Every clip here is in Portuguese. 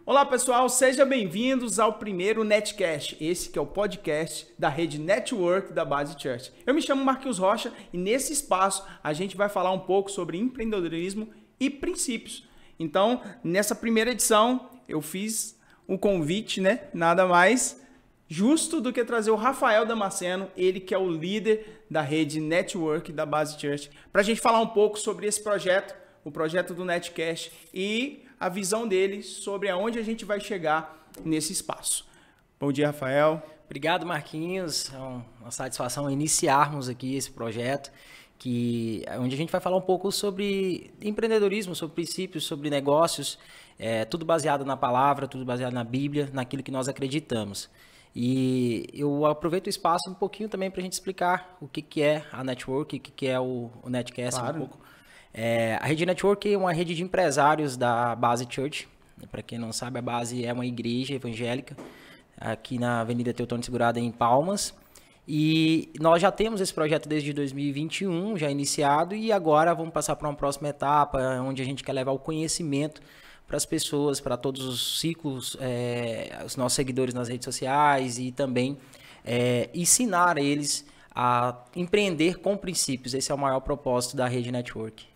Olá pessoal, sejam bem-vindos ao primeiro Netcast, esse que é o podcast da rede Network da Base Church. Eu me chamo Marquinhos Rocha e nesse espaço a gente vai falar um pouco sobre empreendedorismo e princípios. Então, nessa primeira edição, eu fiz um convite, nada mais justo do que trazer o Rafael Damasceno, ele que é o líder da rede Network da Base Church, para a gente falar um pouco sobre esse projeto, o projeto do Netcast e a visão dele sobre aonde a gente vai chegar nesse espaço. Bom dia, Rafael. Obrigado, Marquinhos. É uma satisfação iniciarmos aqui esse projeto, onde a gente vai falar um pouco sobre empreendedorismo, sobre princípios, sobre negócios, tudo baseado na palavra, tudo baseado na Bíblia, naquilo que nós acreditamos. E eu aproveito o espaço um pouquinho também para a gente explicar o que é a Network, o que é o Netcast, Claro. um pouco. A rede Network é uma rede de empresários da Base Church. Para quem não sabe, a Base é uma igreja evangélica aqui na Avenida Teotônio Segurado, em Palmas. E nós já temos esse projeto desde 2021, já iniciado, e agora vamos passar para uma próxima etapa, onde a gente quer levar o conhecimento para as pessoas, para todos os ciclos, os nossos seguidores nas redes sociais, e também ensinar eles a empreender com princípios. Esse é o maior propósito da rede Network.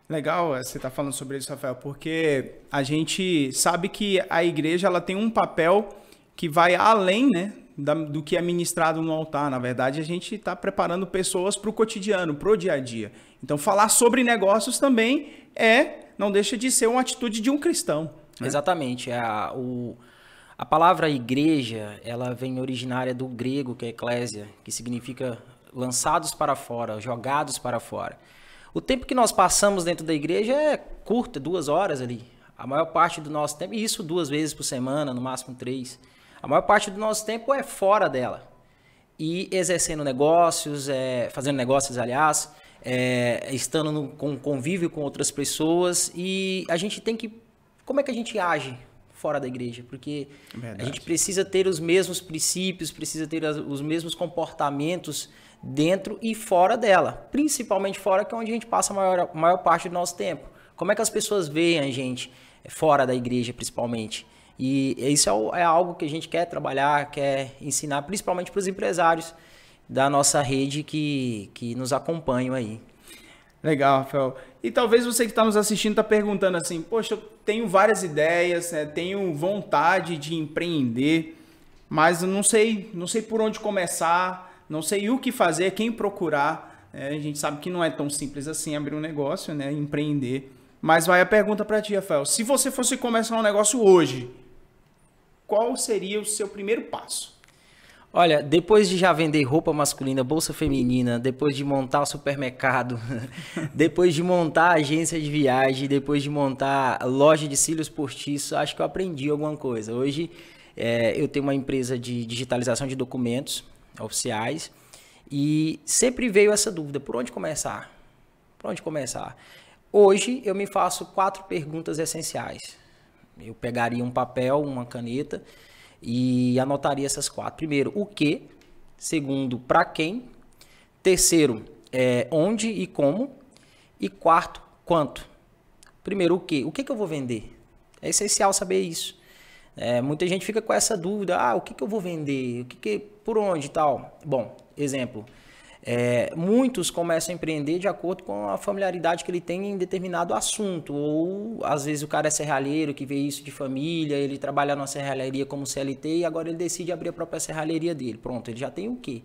Legal você estar falando sobre isso, Rafael, porque a gente sabe que a igreja ela tem um papel que vai além, do que é ministrado no altar. Na verdade, a gente está preparando pessoas para o cotidiano, para o dia a dia. Então, falar sobre negócios também não deixa de ser uma atitude de um cristão. Exatamente. A palavra igreja, ela vem originária do grego, que é eclésia, que significa lançados para fora, jogados para fora. O tempo que nós passamos dentro da igreja é curto, 2 horas ali. A maior parte do nosso tempo, e isso 2 vezes por semana, no máximo 3. A maior parte do nosso tempo é fora dela. E exercendo negócios, fazendo negócios, aliás, estando com convívio com outras pessoas. E a gente tem que... Como é que a gente age fora da igreja? Porque a gente precisa ter os mesmos princípios, precisa ter os mesmos comportamentos dentro e fora dela. Principalmente fora, que é onde a gente passa a maior parte do nosso tempo. Como é que as pessoas veem a gente fora da igreja, principalmente? E isso é algo que a gente quer trabalhar, quer ensinar, principalmente para os empresários da nossa rede que nos acompanham aí. Legal, Rafael. E talvez você que está nos assistindo está perguntando assim, poxa, eu tenho várias ideias, tenho vontade de empreender, mas eu não sei por onde começar, não sei o que fazer, quem procurar. A gente sabe que não é tão simples assim abrir um negócio, empreender. Mas vai a pergunta para ti, Rafael. Se você fosse começar um negócio hoje, qual seria o seu primeiro passo? Olha, depois de já vender roupa masculina, bolsa feminina, depois de montar supermercado, depois de montar agência de viagem, depois de montar loja de cílios postiços, acho que eu aprendi alguma coisa. Hoje eu tenho uma empresa de digitalização de documentos oficiais e sempre veio essa dúvida, por onde começar? Por onde começar? Hoje eu me faço 4 perguntas essenciais. Eu pegaria um papel, uma caneta e anotaria essas 4. Primeiro, o que? Segundo, para quem? Terceiro, onde e como? E quarto, quanto? Primeiro, o que? O que eu vou vender? É essencial saber isso. Muita gente fica com essa dúvida, o que eu vou vender? Por onde e tal? Bom, exemplo, muitos começam a empreender de acordo com a familiaridade que ele tem em determinado assunto, ou às vezes o cara é serralheiro, que vê isso de família, ele trabalha numa serralheria como CLT e agora ele decide abrir a própria serralheria dele. Pronto, ele já tem o quê?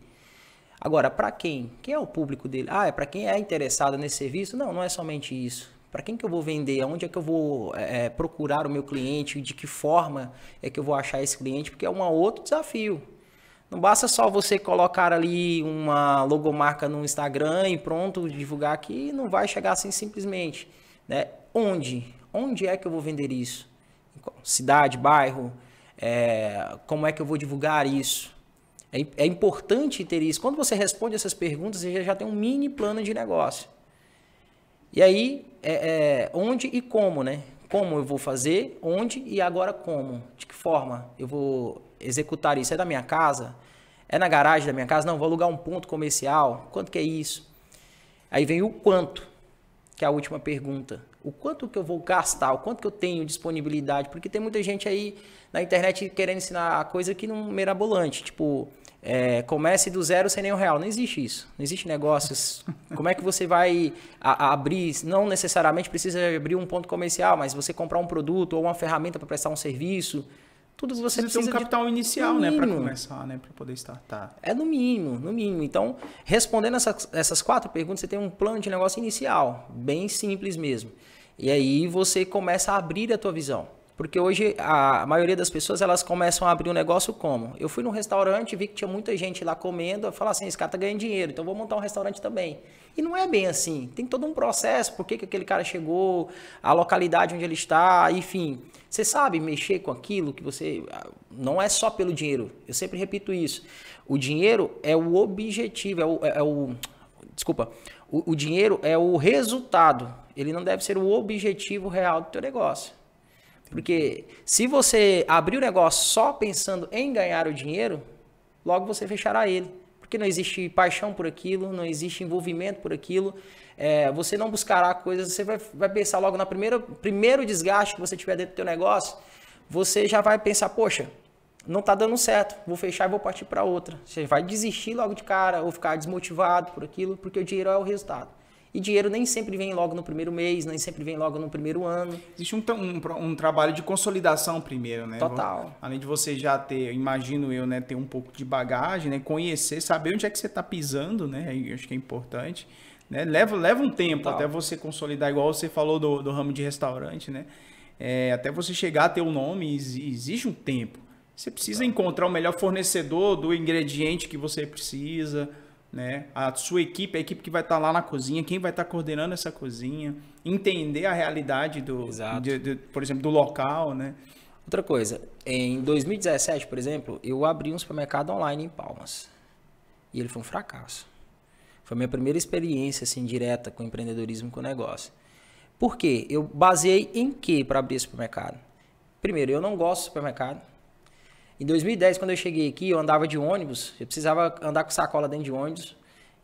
Agora, para quem? Quem é o público dele? É para quem é interessado nesse serviço? Não, não é somente isso. Para quem que eu vou vender? Aonde é que eu vou procurar o meu cliente? De que forma é que eu vou achar esse cliente? Porque é um outro desafio. Não basta só você colocar ali uma logomarca no Instagram e pronto, divulgar aqui, não vai chegar assim simplesmente. Onde? Onde é que eu vou vender isso? Cidade, bairro? Como é que eu vou divulgar isso? É importante ter isso. Quando você responde essas perguntas, você já tem um mini plano de negócio. E aí, onde e como, Como eu vou fazer, onde e agora como? De que forma eu vou executar isso? É da minha casa? É na garagem da minha casa? Não, vou alugar um ponto comercial. Quanto que é isso? Aí vem o quanto, que é a última pergunta. O quanto que eu vou gastar, o quanto que eu tenho disponibilidade, porque tem muita gente aí na internet querendo ensinar a coisa que não mirabolante, tipo, comece do zero sem nenhum real. Não existe isso, não existe negócios. Como é que você vai abrir, não necessariamente precisa abrir um ponto comercial, mas você comprar um produto ou uma ferramenta para prestar um serviço, tudo você precisa ter um capital inicial, né, para começar, né, para poder startar. É no mínimo, no mínimo. Então, respondendo essas 4 perguntas, você tem um plano de negócio inicial, bem simples mesmo. E aí você começa a abrir a tua visão. Porque hoje a maioria das pessoas, elas começam a abrir um negócio como? Eu fui num restaurante, vi que tinha muita gente lá comendo, eu falo assim, esse cara tá ganhando dinheiro, então vou montar um restaurante também. E não é bem assim, tem todo um processo, por que aquele cara chegou, a localidade onde ele está, enfim. Você sabe mexer com aquilo que você... Não é só pelo dinheiro, eu sempre repito isso. O dinheiro é o objetivo, desculpa, o dinheiro é o resultado, ele não deve ser o objetivo real do teu negócio. Porque se você abrir o negócio só pensando em ganhar o dinheiro, logo você fechará ele. Porque não existe paixão por aquilo, não existe envolvimento por aquilo. Você não buscará coisas, você vai pensar logo no primeiro desgaste que você tiver dentro do teu negócio, você já vai pensar, poxa, não está dando certo, vou fechar e vou partir para outra. Você vai desistir logo de cara ou ficar desmotivado por aquilo, porque o dinheiro é o resultado. E dinheiro nem sempre vem logo no primeiro mês, nem sempre vem logo no primeiro ano. Existe um trabalho de consolidação primeiro, né? Total. Além de você já ter, imagino eu, né, ter um pouco de bagagem, né, conhecer, saber onde é que você está pisando, né? Eu acho que é importante. Né? Leva um tempo até você consolidar, igual você falou do ramo de restaurante, né? Até você chegar a ter um nome, existe um tempo. Você precisa encontrar o melhor fornecedor do ingrediente que você precisa, né? A sua equipe, a equipe que vai estar lá na cozinha, quem vai estar coordenando essa cozinha, entender a realidade por exemplo, do local, né? Outra coisa, em 2017, por exemplo, eu abri um supermercado online em Palmas e ele foi um fracasso. Foi a minha primeira experiência assim direta com empreendedorismo, com negócio. Por quê? Eu baseei em quê para abrir esse supermercado? Primeiro, eu não gosto de supermercado. Em 2010, quando eu cheguei aqui, eu andava de ônibus, eu precisava andar com sacola dentro de ônibus.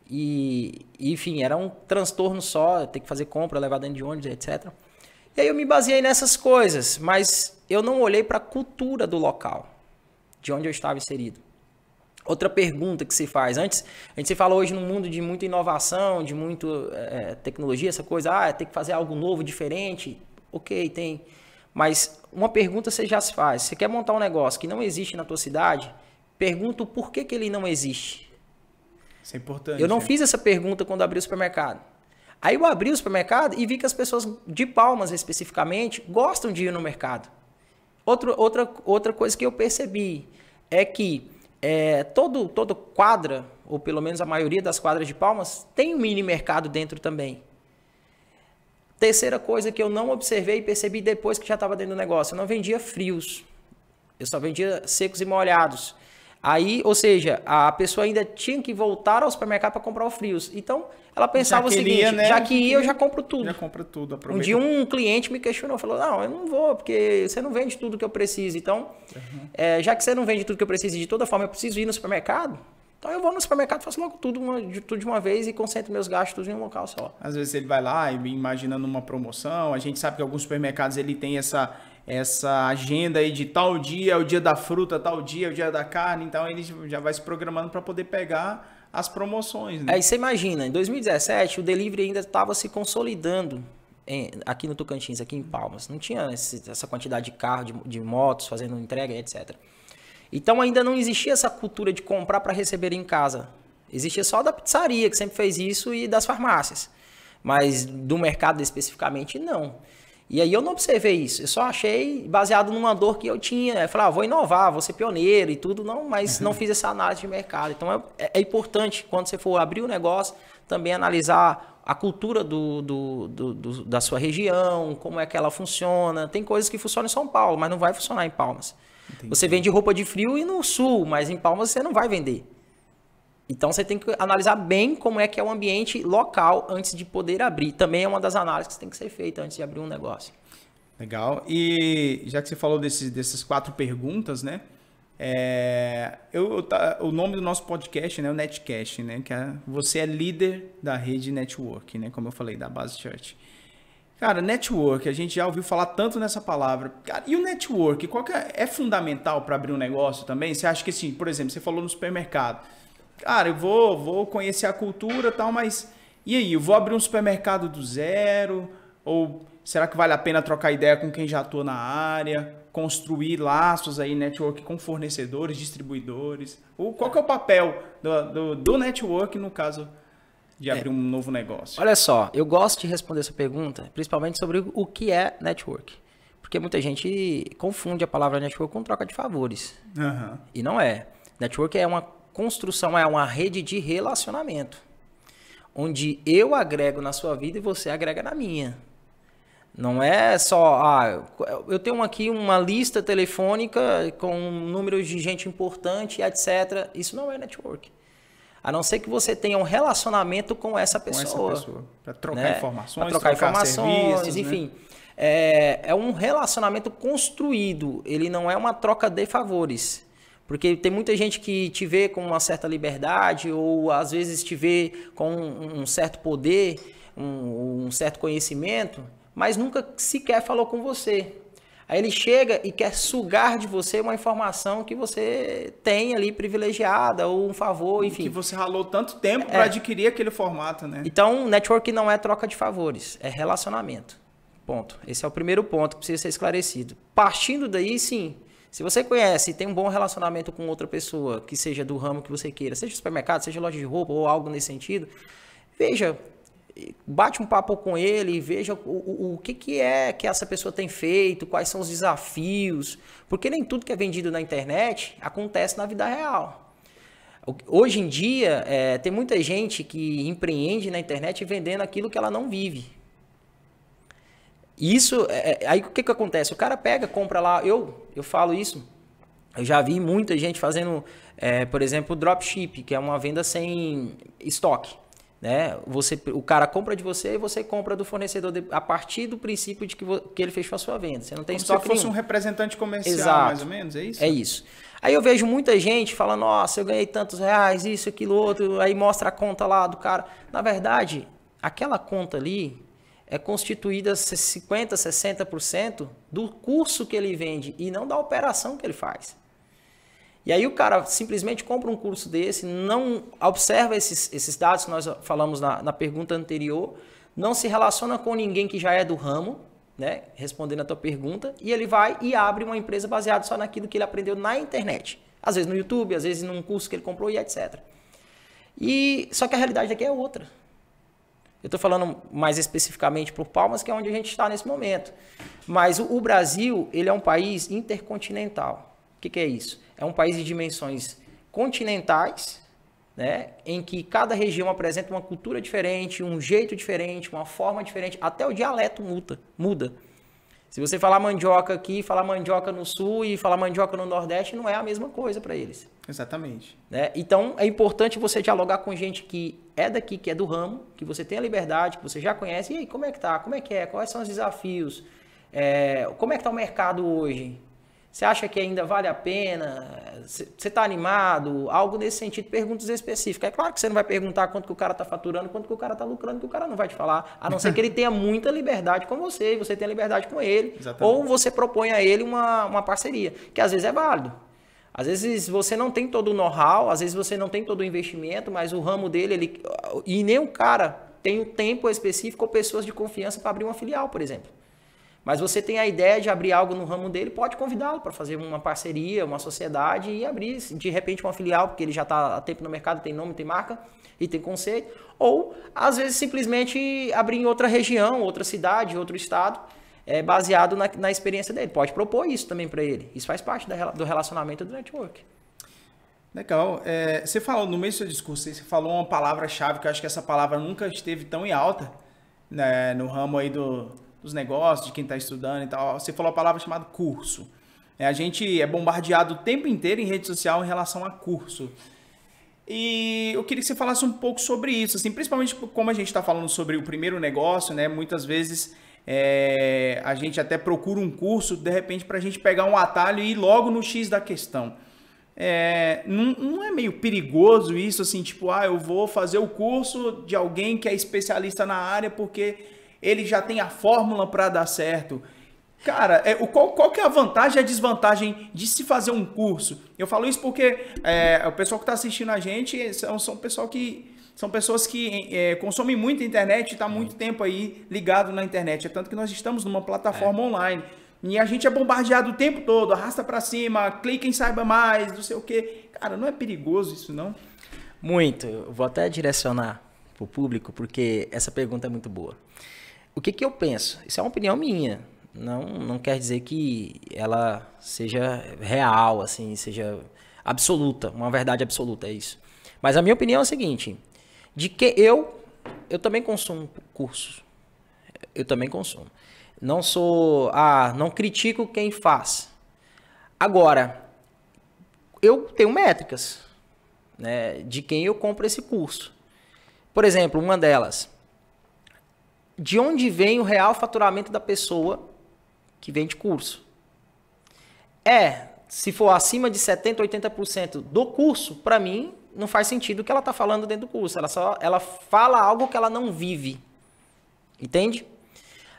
E enfim, era um transtorno só, ter que fazer compra, levar dentro de ônibus, etc. E aí eu me baseei nessas coisas, mas eu não olhei para a cultura do local, de onde eu estava inserido. Outra pergunta que se faz, antes, a gente se fala hoje num mundo de muita inovação, de muita tecnologia, essa coisa, tem que fazer algo novo, diferente. Ok, tem. Mas uma pergunta você já se faz. Você quer montar um negócio que não existe na tua cidade? Pergunta o porquê que ele não existe. Isso é importante. Eu não fiz essa pergunta quando abri o supermercado. Aí eu abri o supermercado e vi que as pessoas de Palmas, especificamente, gostam de ir no mercado. Outra coisa que eu percebi é que toda quadra, ou pelo menos a maioria das quadras de Palmas, tem um mini mercado dentro também. Terceira coisa que eu não observei e percebi depois que já estava dentro do negócio, eu não vendia frios, eu só vendia secos e molhados. Aí, ou seja, a pessoa ainda tinha que voltar ao supermercado para comprar os frios. Então, ela pensava o seguinte, né? Já que ia, eu já compro tudo. Já compra tudo, aproveita. Um dia um cliente me questionou, falou, não, eu não vou, porque você não vende tudo que eu preciso. Então, já que você não vende tudo que eu preciso e de toda forma eu preciso ir no supermercado, então eu vou no supermercado, faço logo tudo de uma vez e concentro meus gastos em um local só. Às vezes ele vai lá imaginando uma promoção, a gente sabe que alguns supermercados ele tem essa agenda aí de tal dia é o dia da fruta, tal dia é o dia da carne, então ele já vai se programando para poder pegar as promoções. Né? Aí você imagina, em 2017 o delivery ainda estava se consolidando aqui no Tocantins, aqui em Palmas. Não tinha essa quantidade de carro, de motos fazendo entrega, etc. Então ainda não existia essa cultura de comprar para receber em casa. Existia só da pizzaria, que sempre fez isso, e das farmácias. Mas do mercado especificamente, não. E aí eu não observei isso. Eu só achei baseado numa dor que eu tinha. Eu falei, vou inovar, vou ser pioneiro e tudo, não, mas não fiz essa análise de mercado. Então é importante, quando você for abrir o negócio, também analisar a cultura da sua região, como é que ela funciona. Tem coisas que funcionam em São Paulo, mas não vai funcionar em Palmas. Entendi. Você vende roupa de frio e no sul, mas em Palmas você não vai vender. Então você tem que analisar bem como é que é o ambiente local antes de poder abrir. Também é uma das análises que tem que ser feita antes de abrir um negócio. Legal. E já que você falou dessas 4 perguntas, né? O nome do nosso podcast, né, o Netcast, né? Que você é líder da rede network, né? Como eu falei, da Base Church. Cara, network, a gente já ouviu falar tanto nessa palavra. Cara, e o network, qual que é fundamental para abrir um negócio também? Você acha que, assim, por exemplo, você falou no supermercado. Cara, eu vou conhecer a cultura e tal, mas e aí? Eu vou abrir um supermercado do zero? Ou será que vale a pena trocar ideia com quem já atua na área? Construir laços aí, network com fornecedores, distribuidores? Ou qual que é o papel do network no caso de abrir um novo negócio? Olha só, eu gosto de responder essa pergunta, principalmente sobre o que é network. Porque muita gente confunde a palavra network com troca de favores. Uhum. E não é. Network é uma construção, é uma rede de relacionamento. Onde eu agrego na sua vida e você agrega na minha. Não é só, eu tenho aqui uma lista telefônica com números de gente importante, etc. Isso não é network. A não ser que você tenha um relacionamento com essa pessoa. Para trocar informações, para trocar informações, serviços, enfim. Né? É um relacionamento construído. Ele não é uma troca de favores. Porque tem muita gente que te vê com uma certa liberdade ou às vezes te vê com um certo poder, um certo conhecimento, mas nunca sequer falou com você. Aí ele chega e quer sugar de você uma informação que você tem ali privilegiada ou um favor, enfim. Que você ralou tanto tempo para adquirir aquele formato, né? Então, network não é troca de favores, é relacionamento. Ponto. Esse é o primeiro ponto que precisa ser esclarecido. Partindo daí, sim, se você conhece e tem um bom relacionamento com outra pessoa, que seja do ramo que você queira, seja supermercado, seja loja de roupa ou algo nesse sentido, veja, bate um papo com ele, veja o que é que essa pessoa tem feito, quais são os desafios, porque nem tudo que é vendido na internet acontece na vida real. Hoje em dia, tem muita gente que empreende na internet vendendo aquilo que ela não vive. Isso, aí o que acontece? O cara pega, compra lá, eu falo isso, eu já vi muita gente fazendo, por exemplo, dropship, que é uma venda sem estoque. Né? O cara compra de você e você compra do fornecedor a partir do princípio de que ele fechou a sua venda. Você não tem estoque nenhum. Como se fosse um representante comercial, mais ou menos, é isso? É isso. Aí eu vejo muita gente falando, nossa, eu ganhei tantos reais, isso, aquilo, outro, aí mostra a conta lá do cara. Na verdade, aquela conta ali é constituída 50%, 60% do curso que ele vende e não da operação que ele faz. E aí o cara simplesmente compra um curso desse, não observa esses dados que nós falamos na pergunta anterior, não se relaciona com ninguém que já é do ramo, né, respondendo a tua pergunta, e ele vai e abre uma empresa baseada só naquilo que ele aprendeu na internet. Às vezes no YouTube, às vezes num curso que ele comprou e etc. Só que a realidade daqui é outra. Eu estou falando mais especificamente por Palmas, que é onde a gente está nesse momento. Mas o Brasil, ele é um país intercontinental. O que é isso? É um país de dimensões continentais, né, em que cada região apresenta uma cultura diferente, um jeito diferente, uma forma diferente, até o dialeto muda. Se você falar mandioca aqui, falar mandioca no sul e falar mandioca no nordeste, não é a mesma coisa para eles. Exatamente. Né? Então, é importante você dialogar com gente que é daqui, que é do ramo, que você tem a liberdade, que você já conhece. E aí, como é que tá? Como é que é? Quais são os desafios? Como é que tá o mercado hoje? Você acha que ainda vale a pena? Você está animado? Algo nesse sentido, perguntas específicas. É claro que você não vai perguntar quanto que o cara está faturando, quanto que o cara está lucrando, que o cara não vai te falar. A não ser que ele tenha muita liberdade com você e você tenha liberdade com ele. Exatamente. Ou você propõe a ele uma parceria, que às vezes é válido. Às vezes você não tem todo o know-how, às vezes você não tem todo o investimento, mas o ramo dele, e nem o cara tem o tempo específico ou pessoas de confiança para abrir uma filial, por exemplo. Mas você tem a ideia de abrir algo no ramo dele, pode convidá-lo para fazer uma parceria, uma sociedade e abrir, de repente, uma filial, porque ele já está há tempo no mercado, tem nome, tem marca e tem conceito. Ou, às vezes, simplesmente abrir em outra região, outra cidade, outro estado, baseado na experiência dele. Pode propor isso também para ele. Isso faz parte do relacionamento do network. Legal. Você falou, no meio do seu discurso, você falou uma palavra-chave, que eu acho que essa palavra nunca esteve tão em alta, né, no ramo aí dos negócios, de quem está estudando e tal. Você falou a palavra chamada curso. A gente é bombardeado o tempo inteiro em rede social em relação a curso. E eu queria que você falasse um pouco sobre isso, assim, principalmente como a gente está falando sobre o primeiro negócio, né? Muitas vezes a gente até procura um curso, de repente, para a gente pegar um atalho e ir logo no X da questão. Não é meio perigoso isso, assim, tipo, eu vou fazer o curso de alguém que é especialista na área porque ele já tem a fórmula para dar certo. Cara, qual que é a vantagem e a desvantagem de se fazer um curso? Eu falo isso porque o pessoal que está assistindo a gente são pessoas que consomem muito internet e estão há muito tempo aí ligado na internet. É tanto que nós estamos numa plataforma online. E a gente é bombardeado o tempo todo, arrasta para cima, clica em saiba mais, não sei o quê. Cara, não é perigoso isso, não? Muito. Eu vou até direcionar para o público, porque essa pergunta é muito boa. O que eu penso? Isso é uma opinião minha. Não quer dizer que ela seja real, assim, seja absoluta, uma verdade absoluta, é isso. Mas a minha opinião é a seguinte, de que eu também consumo cursos. Eu também consumo. Não critico quem faz. Agora, eu tenho métricas, né, de quem eu compro esse curso. Por exemplo, uma delas, de onde vem o real faturamento da pessoa que vende curso? Se for acima de 70%, 80% do curso, para mim, não faz sentido o que ela está falando dentro do curso. Ela fala algo que ela não vive. Entende?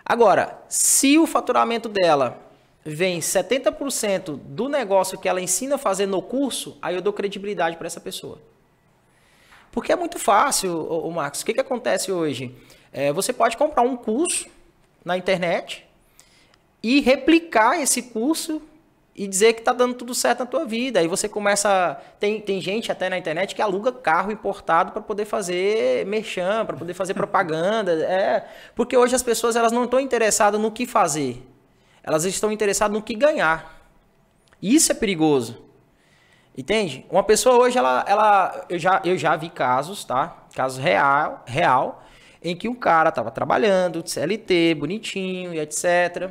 Agora, se o faturamento dela vem 70% do negócio que ela ensina a fazer no curso, aí eu dou credibilidade para essa pessoa. Porque é muito fácil, Marcos. O que acontece hoje? Você pode comprar um curso na internet e replicar esse curso e dizer que está dando tudo certo na tua vida. Aí você começa... Tem gente até na internet que aluga carro importado para poder fazer merchan, para poder fazer propaganda. Porque hoje as pessoas elas não estão interessadas no que fazer. Elas estão interessadas no que ganhar. Isso é perigoso. Entende? Uma pessoa hoje, eu já vi casos, tá? Casos real, em que um cara estava trabalhando, de CLT, bonitinho e etc.,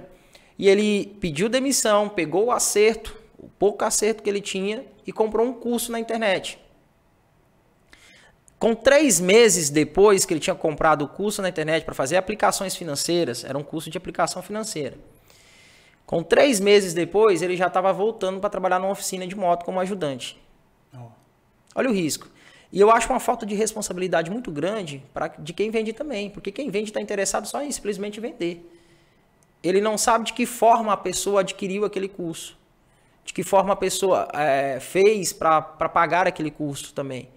e ele pediu demissão, pegou o acerto, o pouco acerto que ele tinha e comprou um curso na internet. Com 3 meses depois que ele tinha comprado o curso na internet para fazer aplicações financeiras, era um curso de aplicação financeira. Com 3 meses depois, ele já estava voltando para trabalhar numa oficina de moto como ajudante. Olha o risco. E eu acho uma falta de responsabilidade muito grande de quem vende também, porque quem vende está interessado só em simplesmente vender. Ele não sabe de que forma a pessoa adquiriu aquele curso, de que forma a pessoa fez para pagar aquele curso também.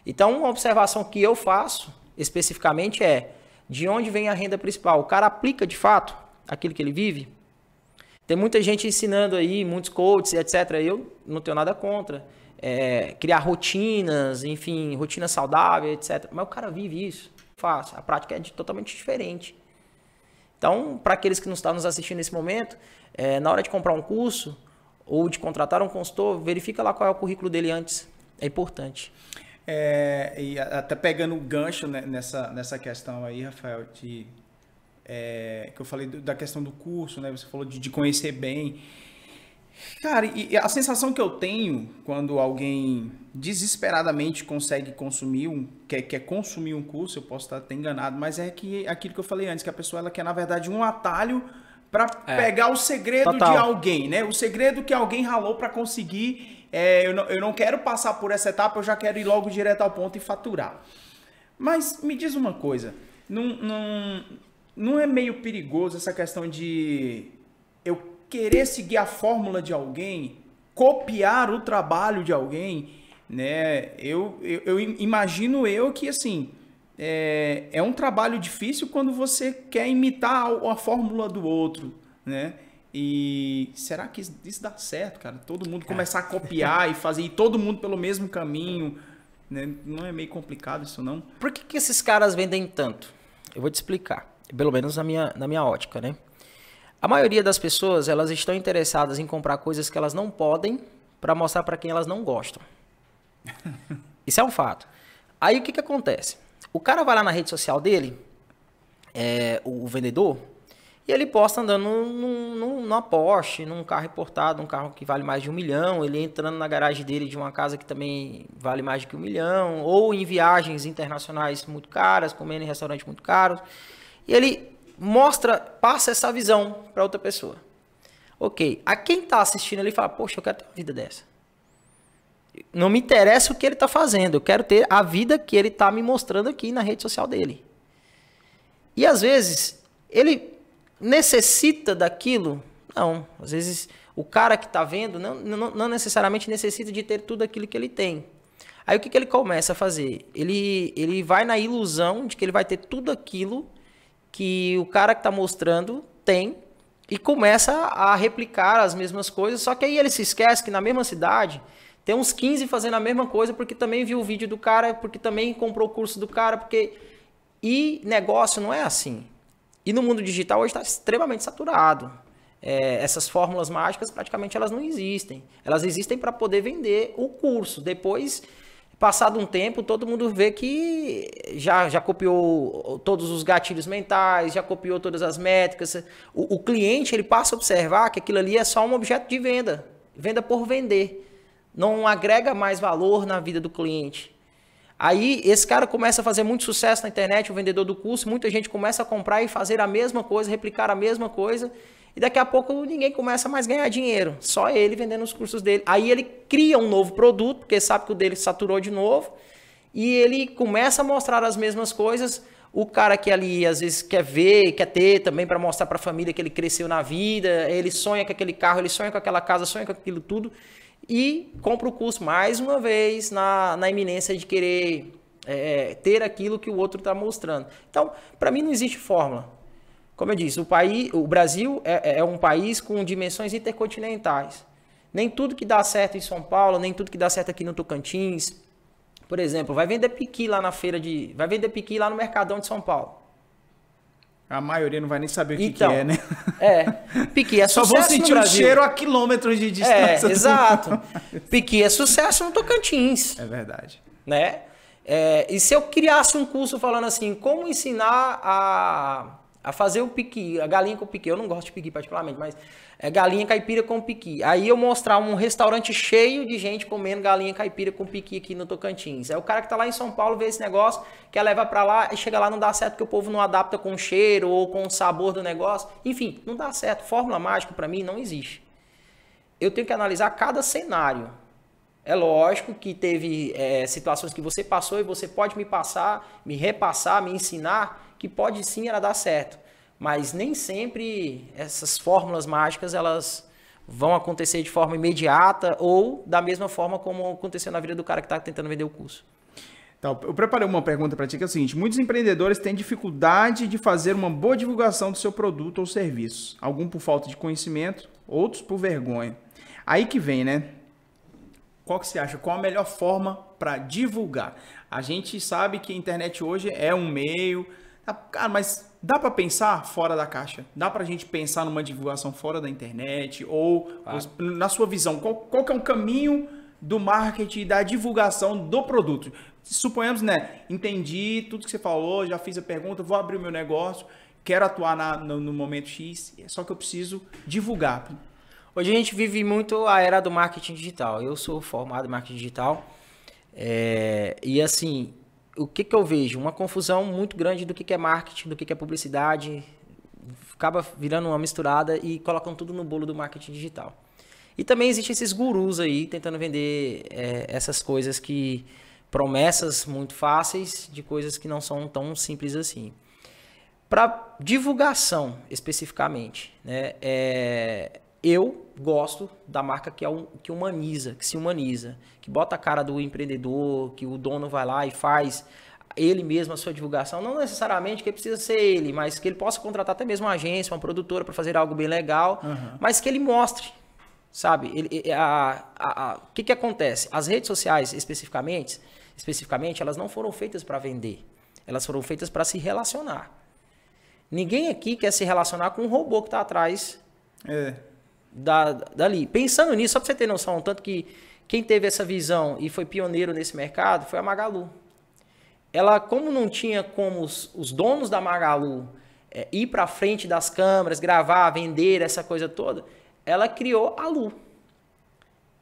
Então, uma observação que eu faço especificamente é de onde vem a renda principal. O cara aplica de fato aquilo que ele vive? Tem muita gente ensinando aí, muitos coaches, etc. Eu não tenho nada contra. Criar rotinas, enfim, rotina saudável, etc. Mas o cara vive isso, faz. A prática é totalmente diferente. Então, para aqueles que não estão nos assistindo nesse momento, na hora de comprar um curso ou de contratar um consultor, verifica lá qual é o currículo dele antes. É importante. E até pegando o gancho, né, nessa questão aí, Rafael, que eu falei da questão do curso, né? Você falou de conhecer bem. Cara, e a sensação que eu tenho quando alguém desesperadamente consegue quer consumir um curso, eu posso estar até enganado, mas é que aquilo que eu falei antes, que a pessoa ela quer, na verdade, um atalho para pegar o segredo de alguém, né? O segredo que alguém ralou para conseguir. Eu não quero passar por essa etapa, eu já quero ir logo direto ao ponto e faturar. Mas me diz uma coisa, não é meio perigoso essa questão de eu querer seguir a fórmula de alguém, copiar o trabalho de alguém, né? Eu imagino que assim é um trabalho difícil quando você quer imitar a fórmula do outro, né? E será que isso dá certo, cara? Todo mundo começar a copiar e fazer e todo mundo pelo mesmo caminho, né? Não é meio complicado isso, não? Por que esses caras vendem tanto? Eu vou te explicar, pelo menos na minha ótica, né? A maioria das pessoas, elas estão interessadas em comprar coisas que elas não podem para mostrar para quem elas não gostam. Isso é um fato. Aí o que acontece? O cara vai lá na rede social dele, o vendedor, e ele posta andando numa Porsche, num carro importado, um carro que vale mais de 1 milhão, ele entrando na garagem dele de uma casa que também vale mais de 1 milhão, ou em viagens internacionais muito caras, comendo em restaurantes muito caros, e ele passa essa visão para outra pessoa. Ok, a quem está assistindo ele fala, poxa, eu quero ter uma vida dessa. Não me interessa o que ele está fazendo, eu quero ter a vida que ele está me mostrando aqui na rede social dele. E às vezes, Ele necessita daquilo? Não. Às vezes o cara que está vendo não necessariamente necessita de ter tudo aquilo que ele tem. Aí o que ele começa a fazer? Ele vai na ilusão de que ele vai ter tudo aquilo que o cara que está mostrando tem e começa a replicar as mesmas coisas, só que aí ele se esquece que na mesma cidade tem uns 15 fazendo a mesma coisa porque também viu o vídeo do cara, porque também comprou o curso do cara, porque... E negócio não é assim. E no mundo digital hoje está extremamente saturado. Essas fórmulas mágicas praticamente elas não existem. Elas existem para poder vender o curso. Depois, passado um tempo, todo mundo vê que já copiou todos os gatilhos mentais, já copiou todas as métricas. O cliente ele passa a observar que aquilo ali é só um objeto de venda. Venda por vender. Não agrega mais valor na vida do cliente. Aí esse cara começa a fazer muito sucesso na internet, o vendedor do curso, muita gente começa a comprar e fazer a mesma coisa, replicar a mesma coisa, e daqui a pouco ninguém começa mais a ganhar dinheiro, só ele vendendo os cursos dele. Aí ele cria um novo produto, porque sabe que o dele saturou de novo, e ele começa a mostrar as mesmas coisas. O cara que ali às vezes quer ver, quer ter também para mostrar para a família que ele cresceu na vida, ele sonha com aquele carro, ele sonha com aquela casa, sonha com aquilo tudo, e compra o curso mais uma vez na iminência de querer ter aquilo que o outro está mostrando. Então, para mim não existe fórmula. Como eu disse, o Brasil é um país com dimensões intercontinentais. Nem tudo que dá certo em São Paulo, nem tudo que dá certo aqui no Tocantins. Por exemplo, vai vender piqui lá vai vender piqui lá no Mercadão de São Paulo. A maioria não vai nem saber o que é, né? Piqui é sucesso. Só vão sentir o cheiro a quilômetros de distância. Exato. Piqui é sucesso no Tocantins. É verdade. Né? E se eu criasse um curso falando assim, como ensinar a fazer o piqui, a galinha com piqui. Eu não gosto de piqui particularmente, mas é galinha caipira com piqui. Aí eu mostrar um restaurante cheio de gente comendo galinha caipira com piqui aqui no Tocantins. Aí o cara que tá lá em São Paulo vê esse negócio, quer levar para lá e chega lá não dá certo porque o povo não adapta com o cheiro ou com o sabor do negócio. Enfim, não dá certo. Fórmula mágica para mim não existe. Eu tenho que analisar cada cenário. É lógico que teve situações que você passou e você pode me passar, me repassar, me ensinar que pode sim ela dar certo. Mas nem sempre essas fórmulas mágicas elas vão acontecer de forma imediata ou da mesma forma como aconteceu na vida do cara que está tentando vender o curso. Então, eu preparei uma pergunta para ti que é o seguinte: muitos empreendedores têm dificuldade de fazer uma boa divulgação do seu produto ou serviço. Alguns por falta de conhecimento, outros por vergonha. Aí que vem, né? Qual que você acha? Qual a melhor forma para divulgar? A gente sabe que a internet hoje é um meio... Cara, mas dá para pensar fora da caixa? Dá para a gente pensar numa divulgação fora da internet? Ou, na sua visão, qual que é o caminho do marketing e da divulgação do produto? Suponhamos, né? Entendi tudo que você falou, já fiz a pergunta, vou abrir o meu negócio, quero atuar no momento X, só que eu preciso divulgar. Hoje a gente vive muito a era do marketing digital. Eu sou formado em marketing digital. E assim... O que eu vejo? Uma confusão muito grande do que é marketing, do que é publicidade. Acaba virando uma misturada e colocam tudo no bolo do marketing digital. E também existem esses gurus aí tentando vender essas coisas que... Promessas muito fáceis de coisas que não são tão simples assim. Para divulgação, especificamente, né? Eu gosto da marca que humaniza, que se humaniza, que bota a cara do empreendedor, que o dono vai lá e faz ele mesmo a sua divulgação. Não necessariamente que precisa ser ele, mas que ele possa contratar até mesmo uma agência, uma produtora para fazer algo bem legal, mas que ele mostre, sabe? O que acontece? As redes sociais, especificamente, elas não foram feitas para vender. Elas foram feitas para se relacionar. Ninguém aqui quer se relacionar com um robô que está atrás dali. Pensando nisso, só para você ter noção, tanto que quem teve essa visão e foi pioneiro nesse mercado foi a Magalu. Ela, como não tinha como os donos da Magalu ir para frente das câmeras, gravar, vender, essa coisa toda, ela criou a Lu,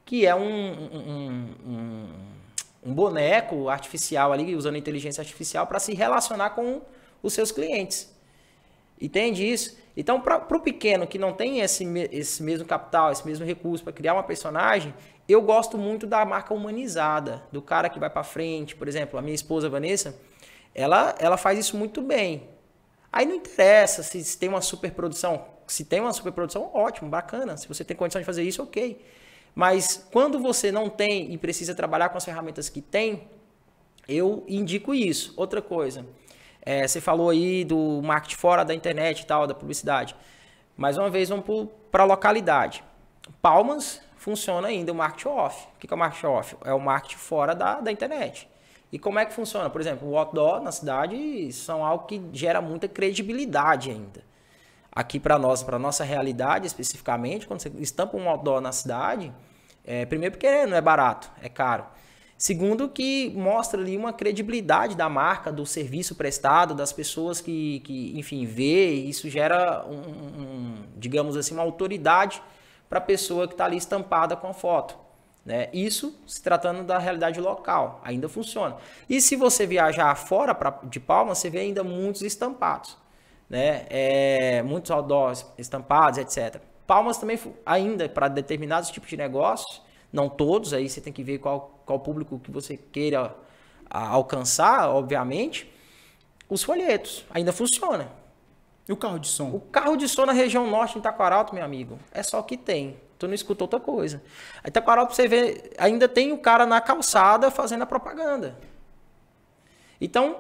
que é um boneco artificial ali, usando inteligência artificial para se relacionar com os seus clientes. Entende isso? Então, para o pequeno que não tem esse mesmo capital, esse mesmo recurso para criar uma personagem, eu gosto muito da marca humanizada, do cara que vai para frente. Por exemplo, a minha esposa Vanessa, ela faz isso muito bem. Aí não interessa se tem uma superprodução. Se tem uma superprodução, ótimo, bacana. Se você tem condição de fazer isso, ok. Mas quando você não tem e precisa trabalhar com as ferramentas que tem, eu indico isso. Outra coisa, você falou aí do marketing fora da internet e tal, da publicidade. Mais uma vez, vamos para a localidade. Palmas funciona ainda o marketing off. O que é o marketing off? É o marketing fora da internet. E como é que funciona? Por exemplo, o outdoor na cidade são algo que gera muita credibilidade ainda. Aqui para nossa realidade especificamente, quando você estampa um outdoor na cidade, primeiro porque não é barato, é caro. Segundo que mostra ali uma credibilidade da marca, do serviço prestado, das pessoas que enfim, vê, e isso gera, digamos assim, uma autoridade para a pessoa que está ali estampada com a foto. Né? Isso se tratando da realidade local, ainda funciona. E se você viajar fora de Palmas, você vê ainda muitos estampados. Né? Muitos outdoors estampados, etc. Palmas também ainda para determinados tipos de negócios, não todos, aí você tem que ver qual público que você queira alcançar, obviamente. Os folhetos ainda funciona. E o carro de som? O carro de som na região norte, em Taquaralto, meu amigo, é só o que tem. Tu não escuta outra coisa. Aí Taquaralto, você vê, ainda tem o cara na calçada fazendo a propaganda. Então,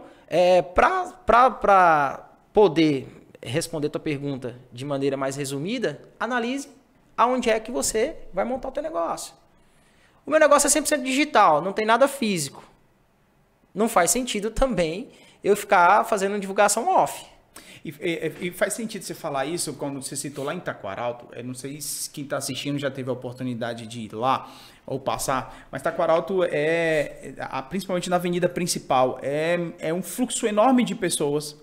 para poder responder a tua pergunta de maneira mais resumida, analise aonde é que você vai montar o teu negócio. O meu negócio é 100% digital, não tem nada físico. Não faz sentido também eu ficar fazendo divulgação off. E faz sentido você falar isso quando você citou lá em Taquaralto. Eu não sei se quem está assistindo já teve a oportunidade de ir lá ou passar, mas Taquaralto principalmente na avenida principal, é um fluxo enorme de pessoas.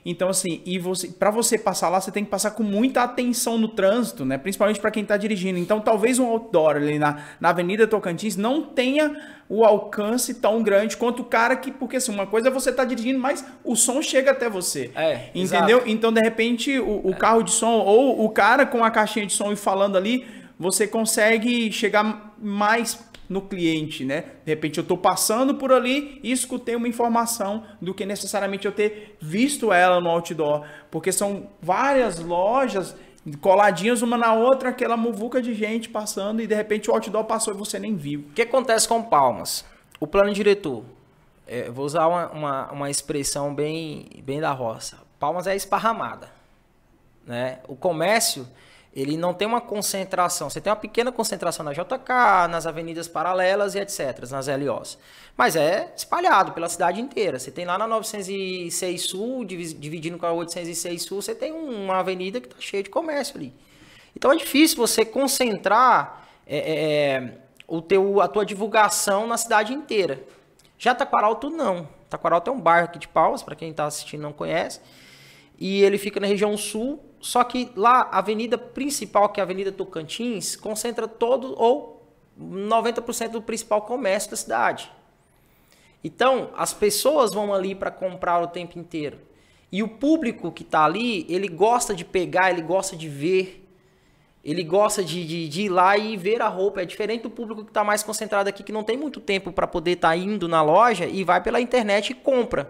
Então, assim, para você passar lá, você tem que passar com muita atenção no trânsito, né? Principalmente para quem está dirigindo. Então, talvez um outdoor ali na Avenida Tocantins não tenha o alcance tão grande quanto o cara porque assim, uma coisa é você estar dirigindo, mas o som chega até você. Entendeu? Exato. Então, de repente, o carro de som ou o cara com a caixinha de som e falando ali, você consegue chegar mais no cliente, né? De repente eu estou passando por ali e escutei uma informação do que necessariamente eu ter visto ela no outdoor, porque são várias lojas coladinhas uma na outra, aquela muvuca de gente passando e de repente o outdoor passou e você nem viu. O que acontece com Palmas? O plano diretor, vou usar uma expressão bem da roça. Palmas é esparramada, né? O comércio, ele não tem uma concentração. Você tem uma pequena concentração na JK, nas avenidas paralelas e etc., nas LOs. Mas é espalhado pela cidade inteira. Você tem lá na 906 Sul, dividindo com a 806 Sul, você tem uma avenida que está cheia de comércio ali. Então é difícil você concentrar a tua divulgação na cidade inteira. Já Taquaralto não. Taquaralto é um bairro aqui de Palmas, para quem está assistindo e não conhece. E ele fica na região sul. Só que lá, a avenida principal, que é a Avenida Tocantins, concentra todo ou 90% do principal comércio da cidade. Então, as pessoas vão ali para comprar o tempo inteiro. E o público que está ali, ele gosta de pegar, ele gosta de ver, ele gosta de ir lá e ver a roupa. É diferente do público que está mais concentrado aqui, que não tem muito tempo para poder estar indo na loja e vai pela internet e compra.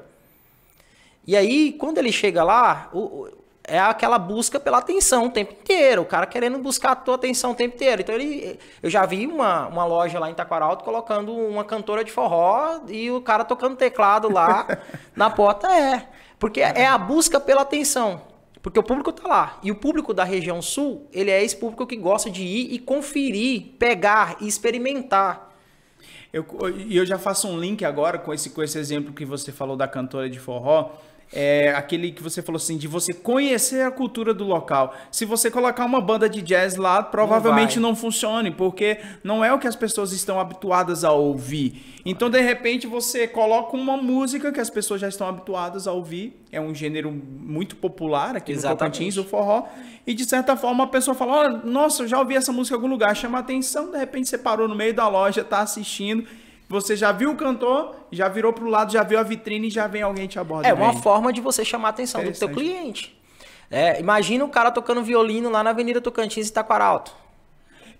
E aí, quando ele chega lá, é aquela busca pela atenção o tempo inteiro, o cara querendo buscar a tua atenção o tempo inteiro. Então eu já vi uma loja lá em Taquaralto colocando uma cantora de forró e o cara tocando teclado lá na porta. Porque é a busca pela atenção, porque o público tá lá. E o público da região sul, ele é esse público que gosta de ir e conferir, pegar e experimentar. Eu já faço um link agora com esse exemplo que você falou da cantora de forró. Aquele que você falou assim, de você conhecer a cultura do local. Se você colocar uma banda de jazz lá, provavelmente não funcione, porque não é o que as pessoas estão habituadas a ouvir. Então, de repente, você coloca uma música que as pessoas já estão habituadas a ouvir. É um gênero muito popular aqui no Tocantins, o forró. E, de certa forma, a pessoa fala, nossa, eu já ouvi essa música em algum lugar, chama atenção. De repente, você parou no meio da loja, está assistindo. Você já viu o cantor, já virou pro lado, já viu a vitrine e já vem alguém te abordar. É uma forma de você chamar a atenção do teu cliente. Imagina o cara tocando violino lá na Avenida Tocantins e Taquaralto.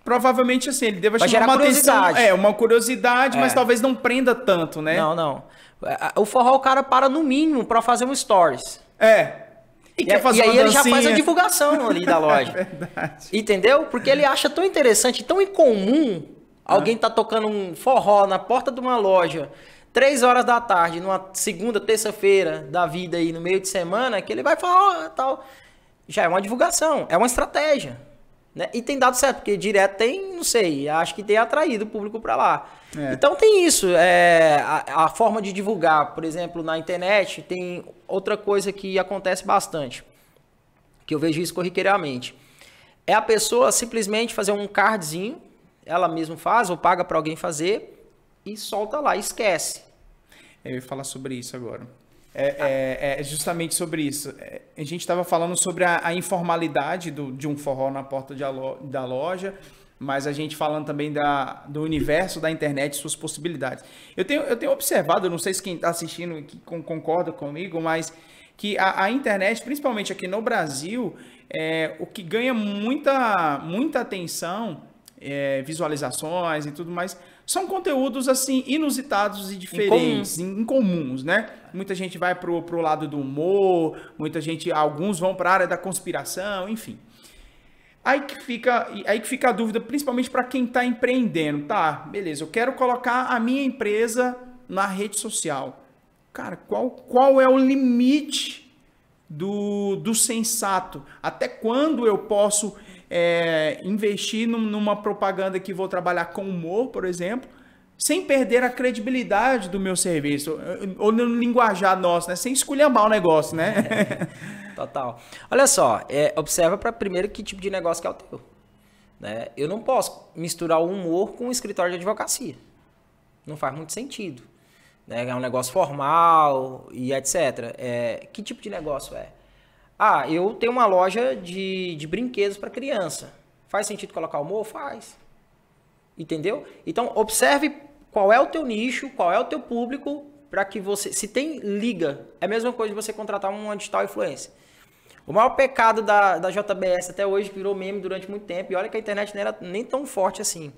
Provavelmente assim, ele deve chamar uma atenção. Uma curiosidade, mas talvez não prenda tanto, né? Não. O forró o cara para no mínimo para fazer um stories. E quer fazer e aí uma ele já faz a dancinha. divulgação ali da loja. Verdade. Entendeu? Porque ele acha tão interessante, tão incomum alguém tá tocando um forró na porta de uma loja 3 horas da tarde, numa segunda, terça-feira da vida aí, no meio de semana, que ele vai falar, tal. Já é uma divulgação, é uma estratégia. Né? E tem dado certo, porque direto tem, não sei, acho que tem atraído o público para lá. Então tem isso, a forma de divulgar, por exemplo, na internet, tem outra coisa que acontece bastante, que eu vejo isso corriqueiramente. É a pessoa simplesmente fazer um cardzinho, ela mesma faz ou paga para alguém fazer e solta lá, esquece. Eu ia falar sobre isso agora. É justamente sobre isso. A gente estava falando sobre a informalidade de um forró na porta da loja, mas a gente falando também do universo da internet e suas possibilidades. Eu tenho observado, não sei se quem está assistindo concorda comigo, mas que a internet, principalmente aqui no Brasil, o que ganha muita atenção, visualizações e tudo mais, são conteúdos assim inusitados e diferentes, incomuns, né? Muita gente vai pro lado do humor, alguns vão para a área da conspiração, enfim. Aí que fica a dúvida, principalmente para quem está empreendendo. Tá, beleza, eu quero colocar a minha empresa na rede social. Cara, qual é o limite do sensato? Até quando eu posso investir numa propaganda que vou trabalhar com humor, por exemplo, sem perder a credibilidade do meu serviço, ou no linguajar nosso, né? Sem esculhambar o negócio, né? Total. Olha só, observa para primeiro que tipo de negócio que é o teu. Né? Eu não posso misturar o humor com um escritório de advocacia. Não faz muito sentido. Né? É um negócio formal e etc. Que tipo de negócio é? Ah, eu tenho uma loja de brinquedos para criança. Faz sentido colocar humor? Faz. Entendeu? Então, observe qual é o teu nicho, qual é o teu público, para que você... Se tem liga, é a mesma coisa de você contratar uma digital influencer. O maior pecado da JBS até hoje, que virou meme durante muito tempo, e olha que a internet não era nem tão forte assim.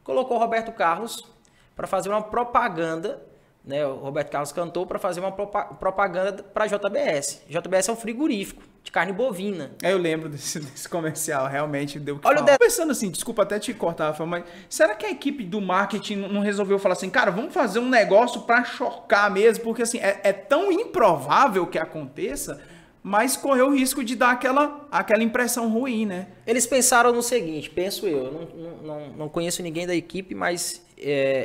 Colocou o Roberto Carlos para fazer uma propaganda, né? O Roberto Carlos cantou para fazer uma propaganda para a JBS. JBS é um frigorífico de carne bovina. Eu lembro desse comercial, realmente deu o que falar. Pensando assim, desculpa até te cortar, mas será que a equipe do marketing não resolveu falar assim, cara, vamos fazer um negócio para chocar mesmo, porque assim, é tão improvável que aconteça, mas correu o risco de dar aquela impressão ruim, né? Eles pensaram no seguinte, penso eu não conheço ninguém da equipe, mas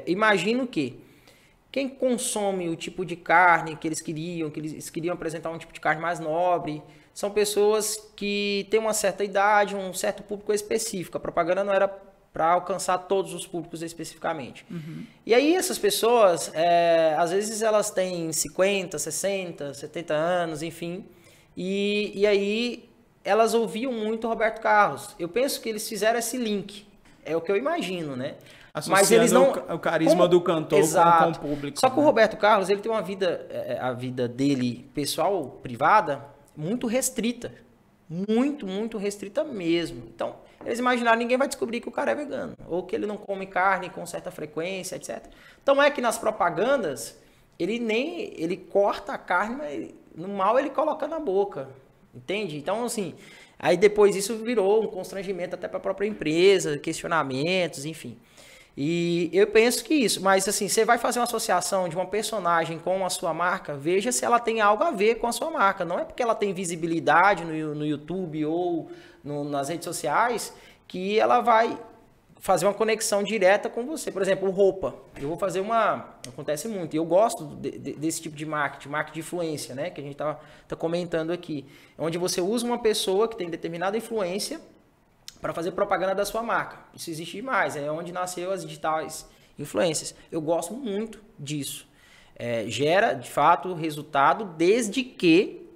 imagino que quem consome o tipo de carne que eles queriam apresentar um tipo de carne mais nobre, são pessoas que têm uma certa idade, um certo público específico. A propaganda não era para alcançar todos os públicos especificamente. Uhum. E aí essas pessoas, às vezes elas têm 50, 60, 70 anos, enfim, e aí elas ouviam muito Roberto Carlos. Eu penso que eles fizeram esse link, é o que eu imagino, né? Mas eles não... o carisma do cantor com o público. Só que o Roberto Carlos, ele tem uma vida, a vida dele pessoal, privada, muito restrita. Muito, muito restrita mesmo. Então, eles imaginaram, ninguém vai descobrir que o cara é vegano. Ou que ele não come carne com certa frequência, etc. Então, é que nas propagandas, ele corta a carne, mas no mal ele coloca na boca. Entende? Então, assim, aí depois isso virou um constrangimento até para a própria empresa, questionamentos, enfim. E eu penso que isso, mas assim, você vai fazer uma associação de uma personagem com a sua marca, veja se ela tem algo a ver com a sua marca. Não é porque ela tem visibilidade no YouTube ou nas redes sociais que ela vai fazer uma conexão direta com você. Por exemplo, roupa. Eu vou fazer acontece muito, e eu gosto desse tipo de marketing de influência, né? Que a gente tá comentando aqui. Onde você usa uma pessoa que tem determinada influência para fazer propaganda da sua marca. Isso existe demais, é onde nasceu as digitais influências. Eu gosto muito disso. Gera, de fato, resultado desde que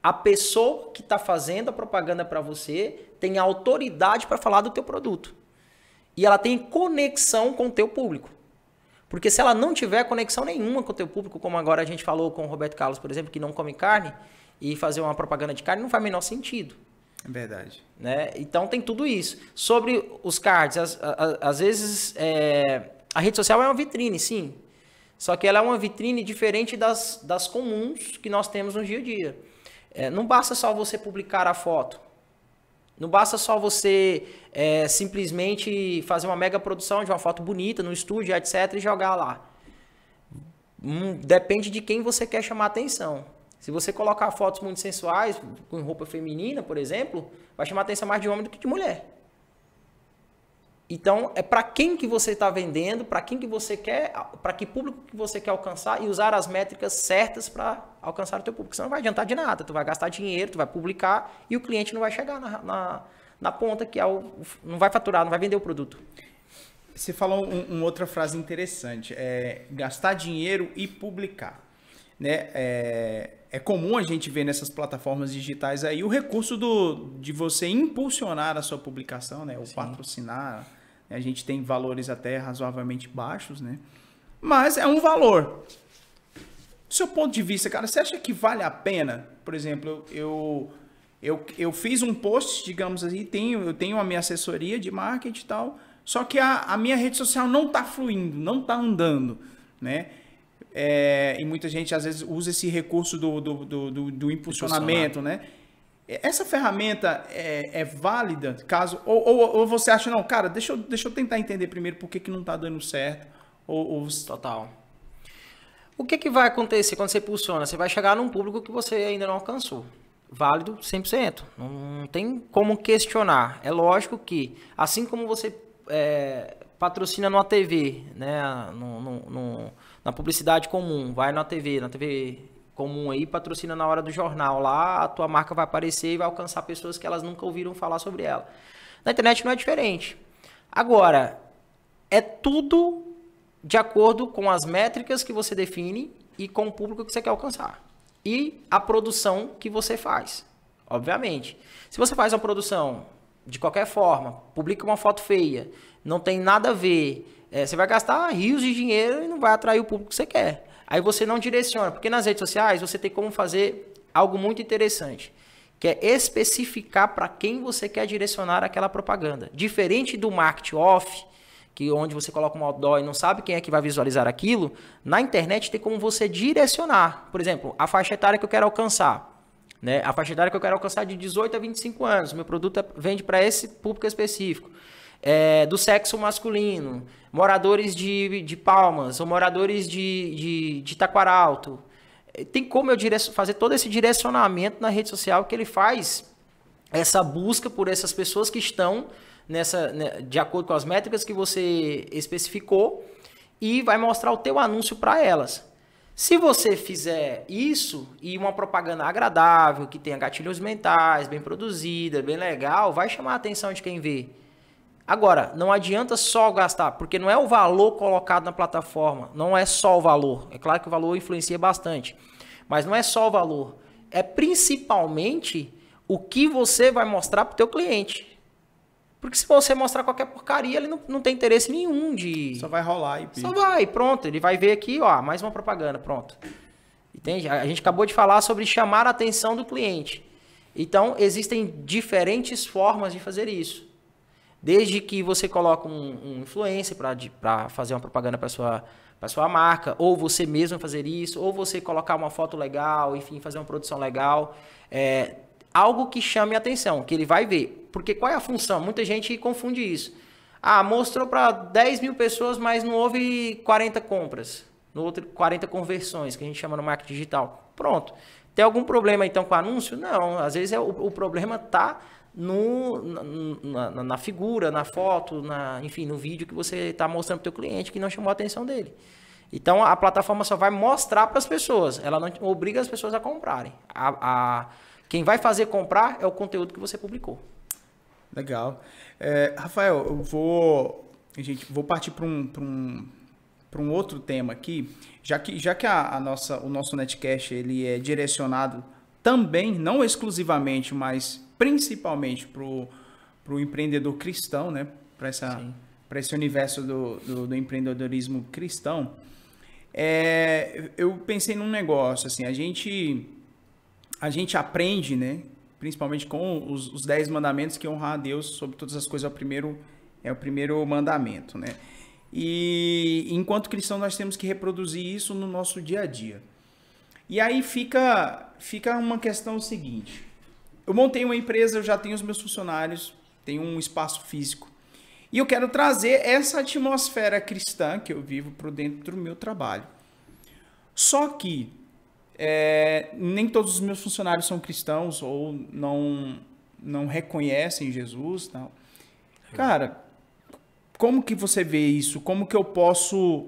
a pessoa que está fazendo a propaganda para você tenha autoridade para falar do teu produto. E ela tem conexão com o teu público. Porque se ela não tiver conexão nenhuma com o teu público, como agora a gente falou com o Roberto Carlos, por exemplo, que não come carne, e fazer uma propaganda de carne não faz o menor sentido. É verdade. Né? Então tem tudo isso. Sobre os cards, às vezes a rede social é uma vitrine, sim. Só que ela é uma vitrine diferente das comuns que nós temos no dia a dia. Não basta só você publicar a foto. Não basta só você simplesmente fazer uma mega produção de uma foto bonita no estúdio, etc. e jogar lá. Depende de quem você quer chamar a atenção. Se você colocar fotos muito sensuais, com roupa feminina, por exemplo, vai chamar a atenção mais de homem do que de mulher. Então, é para quem que você está vendendo, para quem que você quer, para que público que você quer alcançar e usar as métricas certas para alcançar o teu público. Senão não vai adiantar de nada, tu vai gastar dinheiro, tu vai publicar e o cliente não vai chegar na ponta que não vai faturar, não vai vender o produto. Você falou uma outra frase interessante, gastar dinheiro e publicar. Né? É comum a gente ver nessas plataformas digitais aí o recurso de você impulsionar a sua publicação, né? Ou patrocinar. A gente tem valores até razoavelmente baixos, né? Mas é um valor. Do seu ponto de vista, cara, você acha que vale a pena? Por exemplo, eu fiz um post, digamos assim, eu tenho a minha assessoria de marketing e tal, só que a minha rede social não está fluindo, não está andando, né? E muita gente às vezes usa esse recurso do impulsionamento, né? Essa ferramenta é válida, caso ou você acha, não, cara, deixa eu tentar entender primeiro por que não está dando certo. Total. O que vai acontecer quando você impulsiona? Você vai chegar num público que você ainda não alcançou. Válido 100%. Não tem como questionar. É lógico que, assim como você patrocina numa TV, né, na publicidade comum, vai na TV comum aí, patrocina na hora do jornal, lá a tua marca vai aparecer e vai alcançar pessoas que elas nunca ouviram falar sobre ela. Na internet não é diferente. Agora, é tudo de acordo com as métricas que você define e com o público que você quer alcançar. E a produção que você faz, obviamente. Se você faz uma produção de qualquer forma, publica uma foto feia, não tem nada a ver, você vai gastar rios de dinheiro e não vai atrair o público que você quer. Aí você não direciona, porque nas redes sociais você tem como fazer algo muito interessante, que é especificar para quem você quer direcionar aquela propaganda. Diferente do marketing off, que onde você coloca um outdoor e não sabe quem é que vai visualizar aquilo, na internet tem como você direcionar. Por exemplo, a faixa etária que eu quero alcançar. Né? A faixa etária que eu quero alcançar de 18 a 25 anos. Meu produto vende para esse público específico. Do sexo masculino, moradores de Palmas, ou moradores de Taquaralto. Tem como eu fazer todo esse direcionamento na rede social que ele faz essa busca por essas pessoas que estão de acordo com as métricas que você especificou e vai mostrar o teu anúncio para elas. Se você fizer isso e uma propaganda agradável, que tenha gatilhos mentais, bem produzida, bem legal, vai chamar a atenção de quem vê. Agora, não adianta só gastar, porque não é o valor colocado na plataforma, não é só o valor. É claro que o valor influencia bastante, mas não é só o valor. É principalmente o que você vai mostrar para o teu cliente. Porque se você mostrar qualquer porcaria, ele não tem interesse nenhum de... Só vai rolar e... Só vai, pronto. Ele vai ver aqui, ó, mais uma propaganda, pronto. Entende? A gente acabou de falar sobre chamar a atenção do cliente. Então, existem diferentes formas de fazer isso. Desde que você coloca um influencer para fazer uma propaganda para sua marca, ou você mesmo fazer isso, ou você colocar uma foto legal, enfim, fazer uma produção legal. Algo que chame a atenção, que ele vai ver. Porque qual é a função? Muita gente confunde isso. Mostrou para 10 mil pessoas, mas não houve 40 compras. Não houve 40 conversões, que a gente chama no marketing digital. Pronto. Tem algum problema então com o anúncio? Não. Às vezes o problema está na figura, na foto, enfim, no vídeo que você está mostrando para o teu cliente que não chamou a atenção dele. Então, a plataforma só vai mostrar para as pessoas. Ela não obriga as pessoas a comprarem. Quem vai fazer comprar é o conteúdo que você publicou. Legal. Rafael, eu vou partir para um outro tema aqui, já que o nosso Netcast ele é direcionado também, não exclusivamente, mas principalmente para o empreendedor cristão, né? Para esse universo do empreendedorismo cristão. Eu pensei num negócio, assim, a gente aprende, né? Principalmente com os 10 mandamentos, que honrar a Deus sobre todas as coisas é o primeiro mandamento, né? E enquanto cristão nós temos que reproduzir isso no nosso dia a dia. E aí fica uma questão seguinte. Eu montei uma empresa, eu já tenho os meus funcionários, tenho um espaço físico. E eu quero trazer essa atmosfera cristã que eu vivo para dentro do meu trabalho. Só que nem todos os meus funcionários são cristãos ou não reconhecem Jesus. Não. Cara, como que você vê isso? Como que eu posso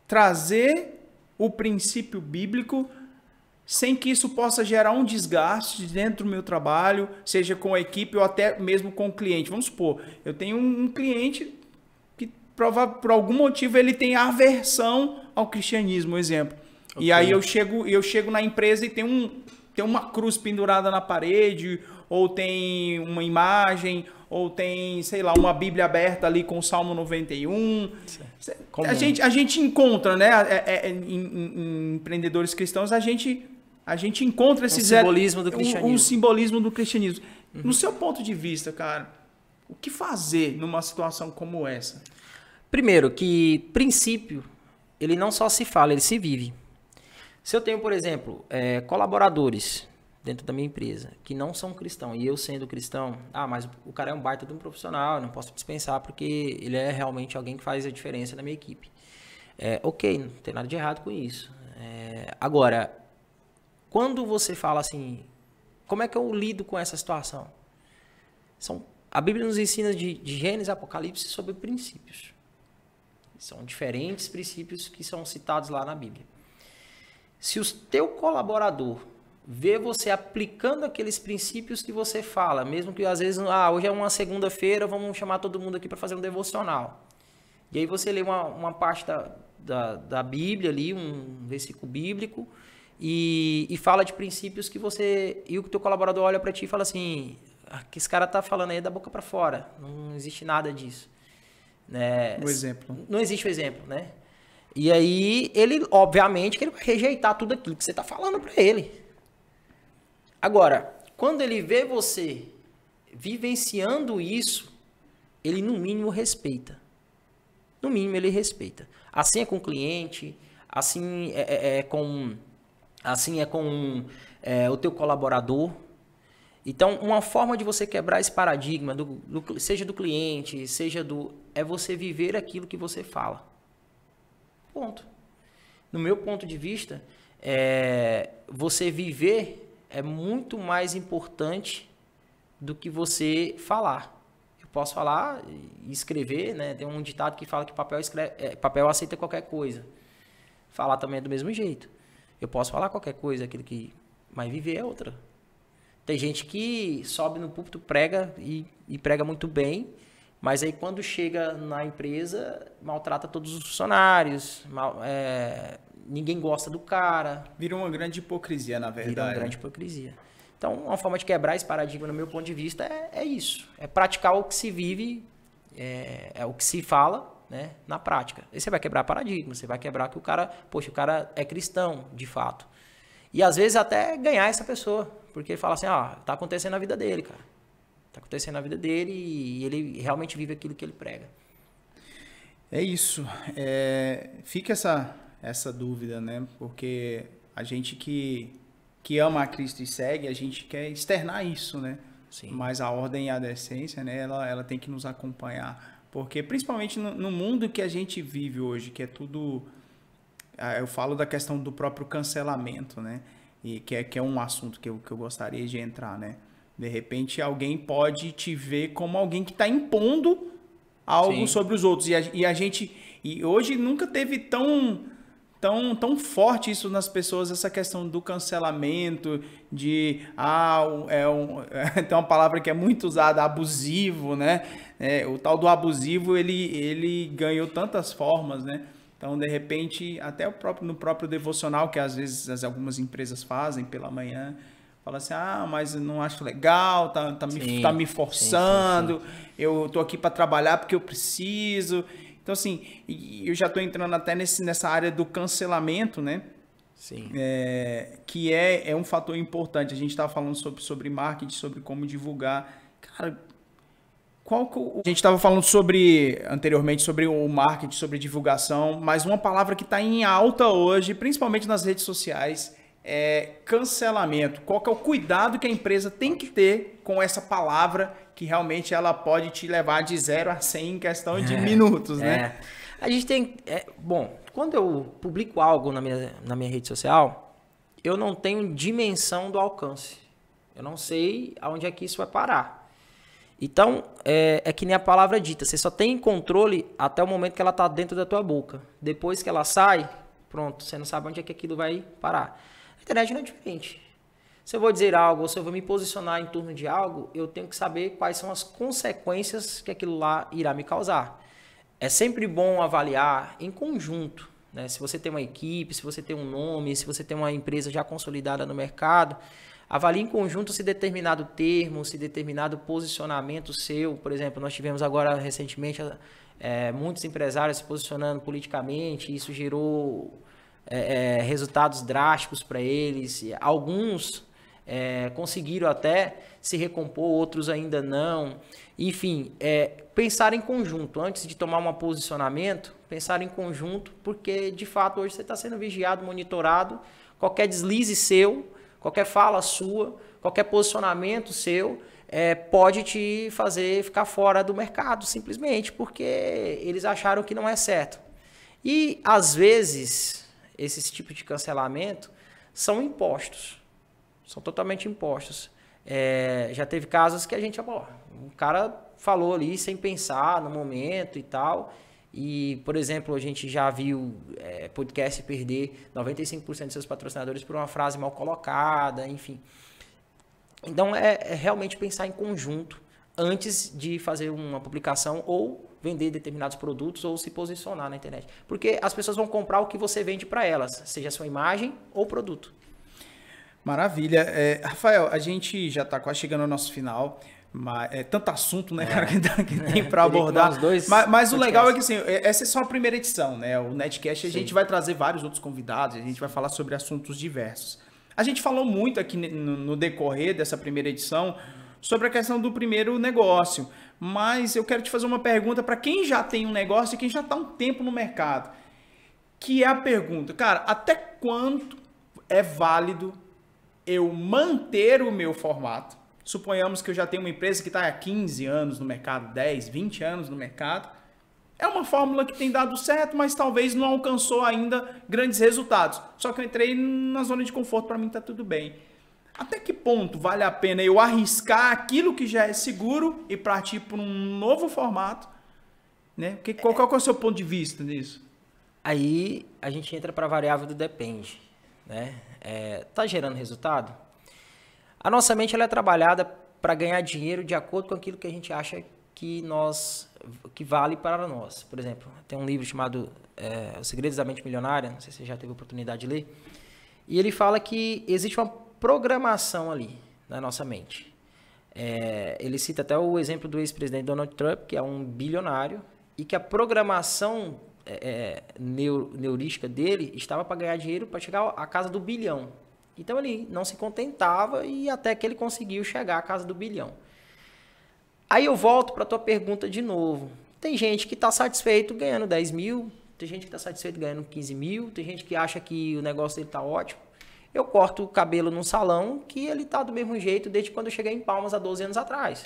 trazer o princípio bíblico sem que isso possa gerar um desgaste dentro do meu trabalho, seja com a equipe ou até mesmo com o cliente? Vamos supor, eu tenho um cliente que por algum motivo ele tem aversão ao cristianismo, exemplo. Okay. E aí eu chego na empresa e tem uma cruz pendurada na parede, ou tem uma imagem, ou tem, sei lá, uma Bíblia aberta ali com o Salmo 91. A gente encontra, né, em empreendedores cristãos, a gente encontra esse simbolismo do cristianismo. Um simbolismo do cristianismo. Uhum. No seu ponto de vista, cara, o que fazer numa situação como essa? Primeiro, que princípio, ele não só se fala, ele se vive. Se eu tenho, por exemplo, colaboradores dentro da minha empresa que não são cristãos, e eu sendo cristão, mas o cara é um baita de um profissional, eu não posso dispensar porque ele é realmente alguém que faz a diferença na minha equipe. Ok, não tem nada de errado com isso. Agora, quando você fala assim, como é que eu lido com essa situação? A Bíblia nos ensina de Gênesis a Apocalipse sobre princípios. São diferentes princípios que são citados lá na Bíblia. Se o teu colaborador vê você aplicando aqueles princípios que você fala, mesmo que às vezes, hoje é uma segunda-feira, vamos chamar todo mundo aqui para fazer um devocional. E aí você lê uma parte da Bíblia ali, um versículo bíblico, e fala de princípios que e o teu colaborador olha para ti e fala assim, que esse cara tá falando aí é da boca para fora, não existe nada disso. Né? O exemplo. Não existe o exemplo, né? E aí, ele, obviamente, que ele vai rejeitar tudo aquilo que você está falando para ele. Agora, quando ele vê você vivenciando isso, ele, no mínimo, respeita. No mínimo, ele respeita. Assim é com o cliente, assim é com o teu colaborador. Então, uma forma de você quebrar esse paradigma, seja do cliente, é você viver aquilo que você fala. Ponto. No meu ponto de vista, você viver é muito mais importante do que você falar. Eu posso falar e escrever, né? Tem um ditado que fala que papel aceita qualquer coisa. Falar também é do mesmo jeito. Eu posso falar qualquer coisa, mas viver é outra. Tem gente que sobe no púlpito, prega e prega muito bem, mas aí quando chega na empresa, maltrata todos os funcionários, ninguém gosta do cara. Vira uma grande hipocrisia, na verdade. Vira uma grande hipocrisia. Então, uma forma de quebrar esse paradigma, no meu ponto de vista, é isso. É praticar o que se vive, é o que se fala, né, na prática. Aí você vai quebrar paradigma, você vai quebrar que o cara é cristão, de fato. E às vezes até ganhar essa pessoa, porque ele fala assim, tá acontecendo na vida dele, cara. Tá acontecendo na vida dele e ele realmente vive aquilo que ele prega. É isso. Fica essa dúvida, né? Porque a gente que ama a Cristo e segue, a gente quer externar isso, né? Sim. Mas a ordem e a decência, né? Ela tem que nos acompanhar. Porque principalmente no mundo que a gente vive hoje, que é tudo... Eu falo da questão do próprio cancelamento, né? E que é um assunto que eu gostaria de entrar, né? De repente, alguém pode te ver como alguém que está impondo algo Sim. sobre os outros. E hoje nunca teve tão forte isso nas pessoas, essa questão do cancelamento, de... tem uma palavra que é muito usada, abusivo, né? O tal do abusivo, ele ganhou tantas formas, né? Então, de repente, até no próprio devocional, que às vezes algumas empresas fazem pela manhã, fala assim, mas eu não acho legal, tá me forçando, sim. Eu tô aqui para trabalhar porque eu preciso. Então, assim, eu já tô entrando até nessa área do cancelamento, né? Sim. Que é um fator importante. A gente estava falando sobre marketing, sobre como divulgar. Cara, a gente estava falando anteriormente sobre o marketing, sobre divulgação, mas uma palavra que está em alta hoje, principalmente nas redes sociais, cancelamento? Qual que é o cuidado que a empresa tem que ter com essa palavra que realmente ela pode te levar de 0 a 100 em questão de minutos, né? A gente tem... bom, quando eu publico algo na minha rede social, eu não tenho dimensão do alcance. Eu não sei aonde é que isso vai parar. Então, é que nem a palavra dita. Você só tem controle até o momento que ela está dentro da tua boca. Depois que ela sai, pronto, você não sabe onde é que aquilo vai parar. A internet não é diferente. Se eu vou dizer algo, ou se eu vou me posicionar em torno de algo, eu tenho que saber quais são as consequências que aquilo lá irá me causar. É sempre bom avaliar em conjunto, né? Se você tem uma equipe, se você tem um nome, se você tem uma empresa já consolidada no mercado, avalie em conjunto se determinado termo, se determinado posicionamento seu. Por exemplo, nós tivemos agora recentemente muitos empresários se posicionando politicamente, isso gerou resultados drásticos para eles. Alguns conseguiram até se recompor, outros ainda não. Enfim, pensar em conjunto. Antes de tomar um posicionamento, pensar em conjunto, porque de fato hoje você está sendo vigiado, monitorado. Qualquer deslize seu, qualquer fala sua, qualquer posicionamento seu pode te fazer ficar fora do mercado, simplesmente porque eles acharam que não é certo. E às vezes esses tipos de cancelamento são impostos, são totalmente impostos. Já teve casos que a gente, o cara falou ali sem pensar no momento e tal, e, por exemplo, a gente já viu podcast perder 95% de seus patrocinadores por uma frase mal colocada, enfim. Então, é realmente pensar em conjunto antes de fazer uma publicação ou vender determinados produtos ou se posicionar na internet. Porque as pessoas vão comprar o que você vende para elas, seja a sua imagem ou produto. Maravilha. Rafael, a gente já está quase chegando ao nosso final. Mas tanto assunto, né, cara, que tem para abordar. Mas o legal é que assim, essa é só a primeira edição, né? O Netcast a gente vai trazer vários outros convidados, a gente vai falar sobre assuntos diversos. A gente falou muito aqui no decorrer dessa primeira edição sobre a questão do primeiro negócio. Mas eu quero te fazer uma pergunta para quem já tem um negócio e quem já está um tempo no mercado. Que é a pergunta, cara, até quanto é válido eu manter o meu formato? Suponhamos que eu já tenho uma empresa que está há 15 anos no mercado, 10, 20 anos no mercado. É uma fórmula que tem dado certo, mas talvez não alcançou ainda grandes resultados. Só que eu entrei na zona de conforto, para mim está tudo bem. Até que ponto vale a pena eu arriscar aquilo que já é seguro e partir para um novo formato? Né? Qual é o seu ponto de vista nisso? Aí a gente entra para a variável do depende. Né? Tá gerando resultado? A nossa mente ela é trabalhada para ganhar dinheiro de acordo com aquilo que a gente acha que vale para nós. Por exemplo, tem um livro chamado Os Segredos da Mente Milionária, não sei se você já teve a oportunidade de ler, e ele fala que existe uma programação ali na nossa mente. Ele cita até o exemplo do ex-presidente Donald Trump, que é um bilionário, e que a programação neurística dele estava para ganhar dinheiro para chegar à casa do bilhão. Então ele não se contentava e até que ele conseguiu chegar à casa do bilhão. Aí eu volto para a tua pergunta de novo. Tem gente que está satisfeito ganhando 10 mil, tem gente que está satisfeito ganhando 15 mil, tem gente que acha que o negócio dele está ótimo. Eu corto o cabelo num salão que ele está do mesmo jeito desde quando eu cheguei em Palmas há 12 anos atrás.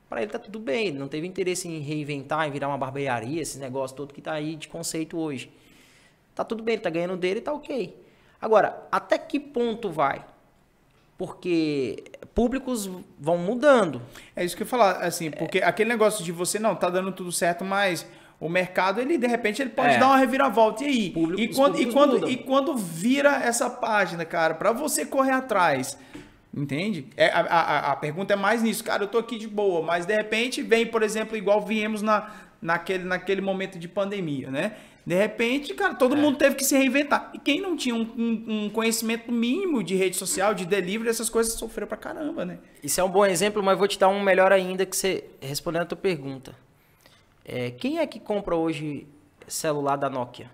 Para ele está tudo bem, ele não teve interesse em reinventar, em virar uma barbearia, esse negócio todo que está aí de conceito hoje. Está tudo bem, ele está ganhando dele e está ok. Agora, até que ponto vai? Porque públicos vão mudando. É isso que eu ia falar, assim, porque aquele negócio de você, não, tá dando tudo certo, mas o mercado, ele de repente, ele pode dar uma reviravolta. E aí? E quando vira essa página, cara, para você correr atrás, entende? A pergunta é mais nisso, cara, eu tô aqui de boa, mas de repente vem, por exemplo, igual viemos naquele momento de pandemia, né? De repente, cara, todo mundo teve que se reinventar. E quem não tinha um conhecimento mínimo de rede social, de delivery, essas coisas sofreu pra caramba, né? Isso é um bom exemplo, mas vou te dar um melhor ainda que você respondendo a tua pergunta. Quem é que compra hoje celular da Nokia?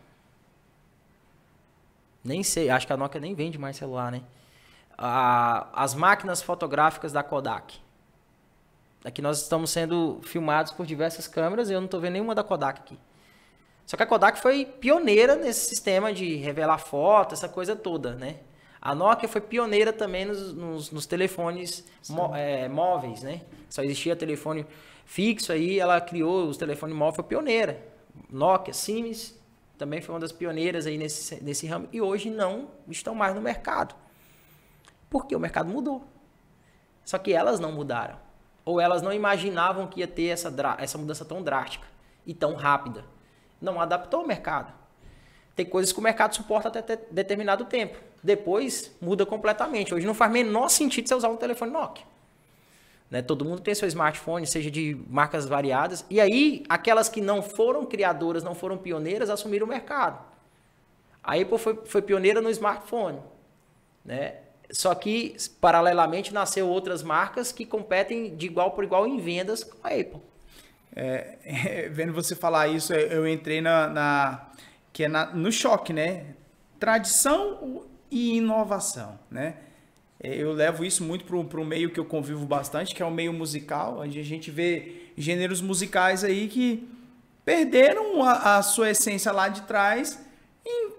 Nem sei, acho que a Nokia nem vende mais celular, né? As máquinas fotográficas da Kodak. Aqui nós estamos sendo filmados por diversas câmeras e eu não estou vendo nenhuma da Kodak aqui. Só que a Kodak foi pioneira nesse sistema de revelar foto, essa coisa toda, né? A Nokia foi pioneira também nos telefones móveis, né? Só existia telefone fixo aí, ela criou os telefones móveis, foi pioneira. Nokia, Siemens, também foi uma das pioneiras aí nesse ramo. E hoje não estão mais no mercado. Porque o mercado mudou. Só que elas não mudaram. Ou elas não imaginavam que ia ter essa mudança tão drástica e tão rápida. Não adaptou ao mercado. Tem coisas que o mercado suporta até determinado tempo. Depois muda completamente. Hoje não faz menor sentido você usar um telefone Nokia. Né? Todo mundo tem seu smartphone, seja de marcas variadas. E aí, aquelas que não foram criadoras, não foram pioneiras, assumiram o mercado. A Apple foi pioneira no smartphone. Né? Só que, paralelamente, nasceu outras marcas que competem de igual por igual em vendas com a Apple. Vendo você falar isso, eu entrei no choque, né? Tradição e inovação, né? Eu levo isso muito para o meio que eu convivo bastante, que é o meio musical. A gente vê gêneros musicais aí que perderam a sua essência lá de trás,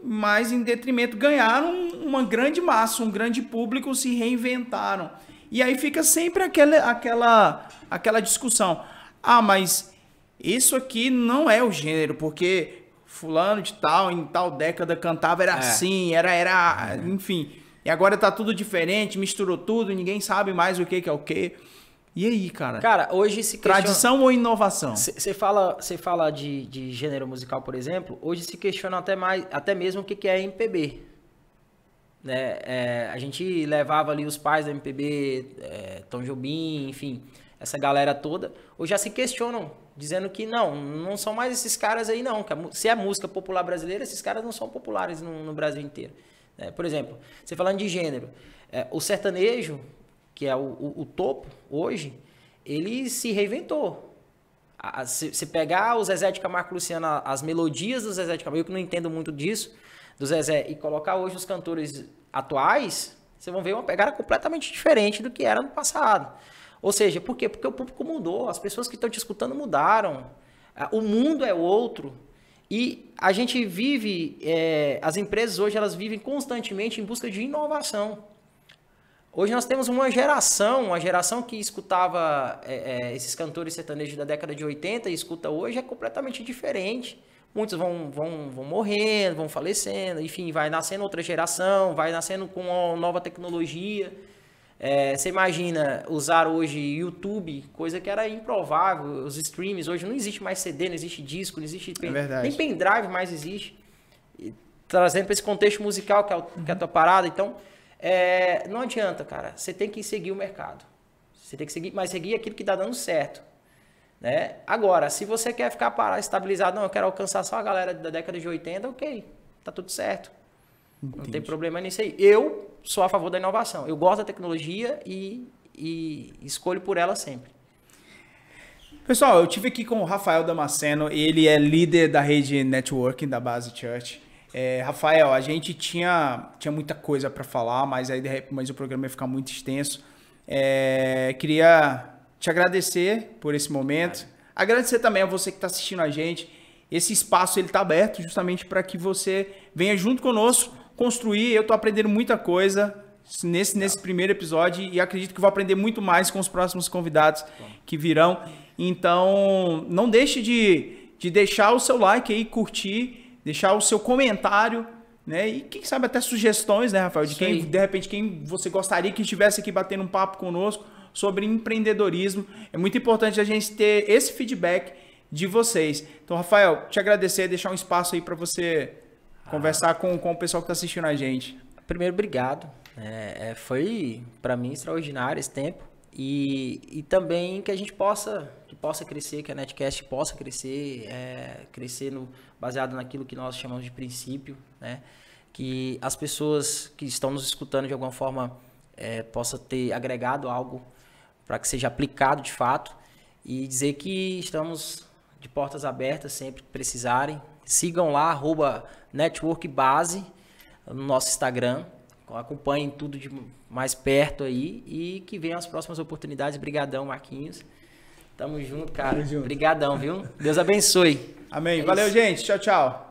mas em detrimento ganharam uma grande massa, um grande público, se reinventaram. E aí fica sempre aquela discussão. Ah, mas isso aqui não é o gênero, porque fulano de tal, em tal década cantava, era assim, enfim. E agora tá tudo diferente, misturou tudo, ninguém sabe mais o que é o que. E aí, cara? Cara, hoje se questiona... Tradição ou inovação? Você fala de gênero musical, por exemplo, hoje se questiona até mesmo o que é MPB. Né? A gente levava ali os pais da MPB, Tom Jobim, enfim, essa galera toda, hoje já se questionam, dizendo que não são mais esses caras aí não, se é música popular brasileira, esses caras não são populares no Brasil inteiro. Por exemplo, você falando de gênero, o sertanejo, que é o topo hoje, ele se reinventou. Se pegar o Zezé de Camargo e Luciano, as melodias do Zezé de Camargo, eu que não entendo muito disso, do Zezé, e colocar hoje os cantores atuais, vocês vão ver uma pegada completamente diferente do que era no passado. Ou seja, por quê? Porque o público mudou, as pessoas que estão te escutando mudaram, o mundo é outro. E a gente vive, as empresas hoje elas vivem constantemente em busca de inovação. Hoje nós temos uma geração que escutava esses cantores sertanejos da década de 80 e escuta hoje é completamente diferente. Muitos vão morrendo, vão falecendo, enfim, vai nascendo outra geração, vai nascendo com uma nova tecnologia. Você imagina usar hoje YouTube, coisa que era improvável, os streams, hoje não existe mais CD, não existe disco, não existe nem pendrive mais existe. E, trazendo para esse contexto musical que é a tua parada, então não adianta, cara, você tem que seguir o mercado, você tem que seguir aquilo que está dando certo. Né? Agora, se você quer ficar parado, estabilizado, eu quero alcançar só a galera da década de 80, ok, tá tudo certo. Entendi. Não tem problema nisso aí. Eu sou a favor da inovação. Eu gosto da tecnologia e escolho por ela sempre. Pessoal, eu estive aqui com o Rafael Damasceno, ele é líder da rede Networking da Base Church. Rafael, a gente tinha muita coisa para falar, mas o programa ia ficar muito extenso. Queria te agradecer por esse momento. Agradecer também a você que está assistindo a gente. Esse espaço está aberto justamente para que você venha junto conosco construir. Eu estou aprendendo muita coisa nesse primeiro episódio e acredito que vou aprender muito mais com os próximos convidados que virão. Então, não deixe de deixar o seu like aí, curtir, deixar o seu comentário, né? E quem sabe até sugestões, né, Rafael? De repente, quem você gostaria que estivesse aqui batendo um papo conosco sobre empreendedorismo. É muito importante a gente ter esse feedback de vocês. Então, Rafael, te agradecer, deixar um espaço aí para você conversar com o pessoal que está assistindo a gente. Primeiro, obrigado. Foi, para mim, extraordinário esse tempo. E também que a gente possa crescer, que a Netcast possa crescer, baseado naquilo que nós chamamos de princípio, né? Que as pessoas que estão nos escutando de alguma forma possam ter agregado algo para que seja aplicado de fato e dizer que estamos de portas abertas sempre que precisarem. Sigam lá, @networkbase no nosso Instagram. Acompanhem tudo de mais perto aí e que venham as próximas oportunidades. Brigadão, Marquinhos. Tamo junto, cara. Obrigadão, viu? Deus abençoe. Amém. Valeu, gente. Tchau, tchau.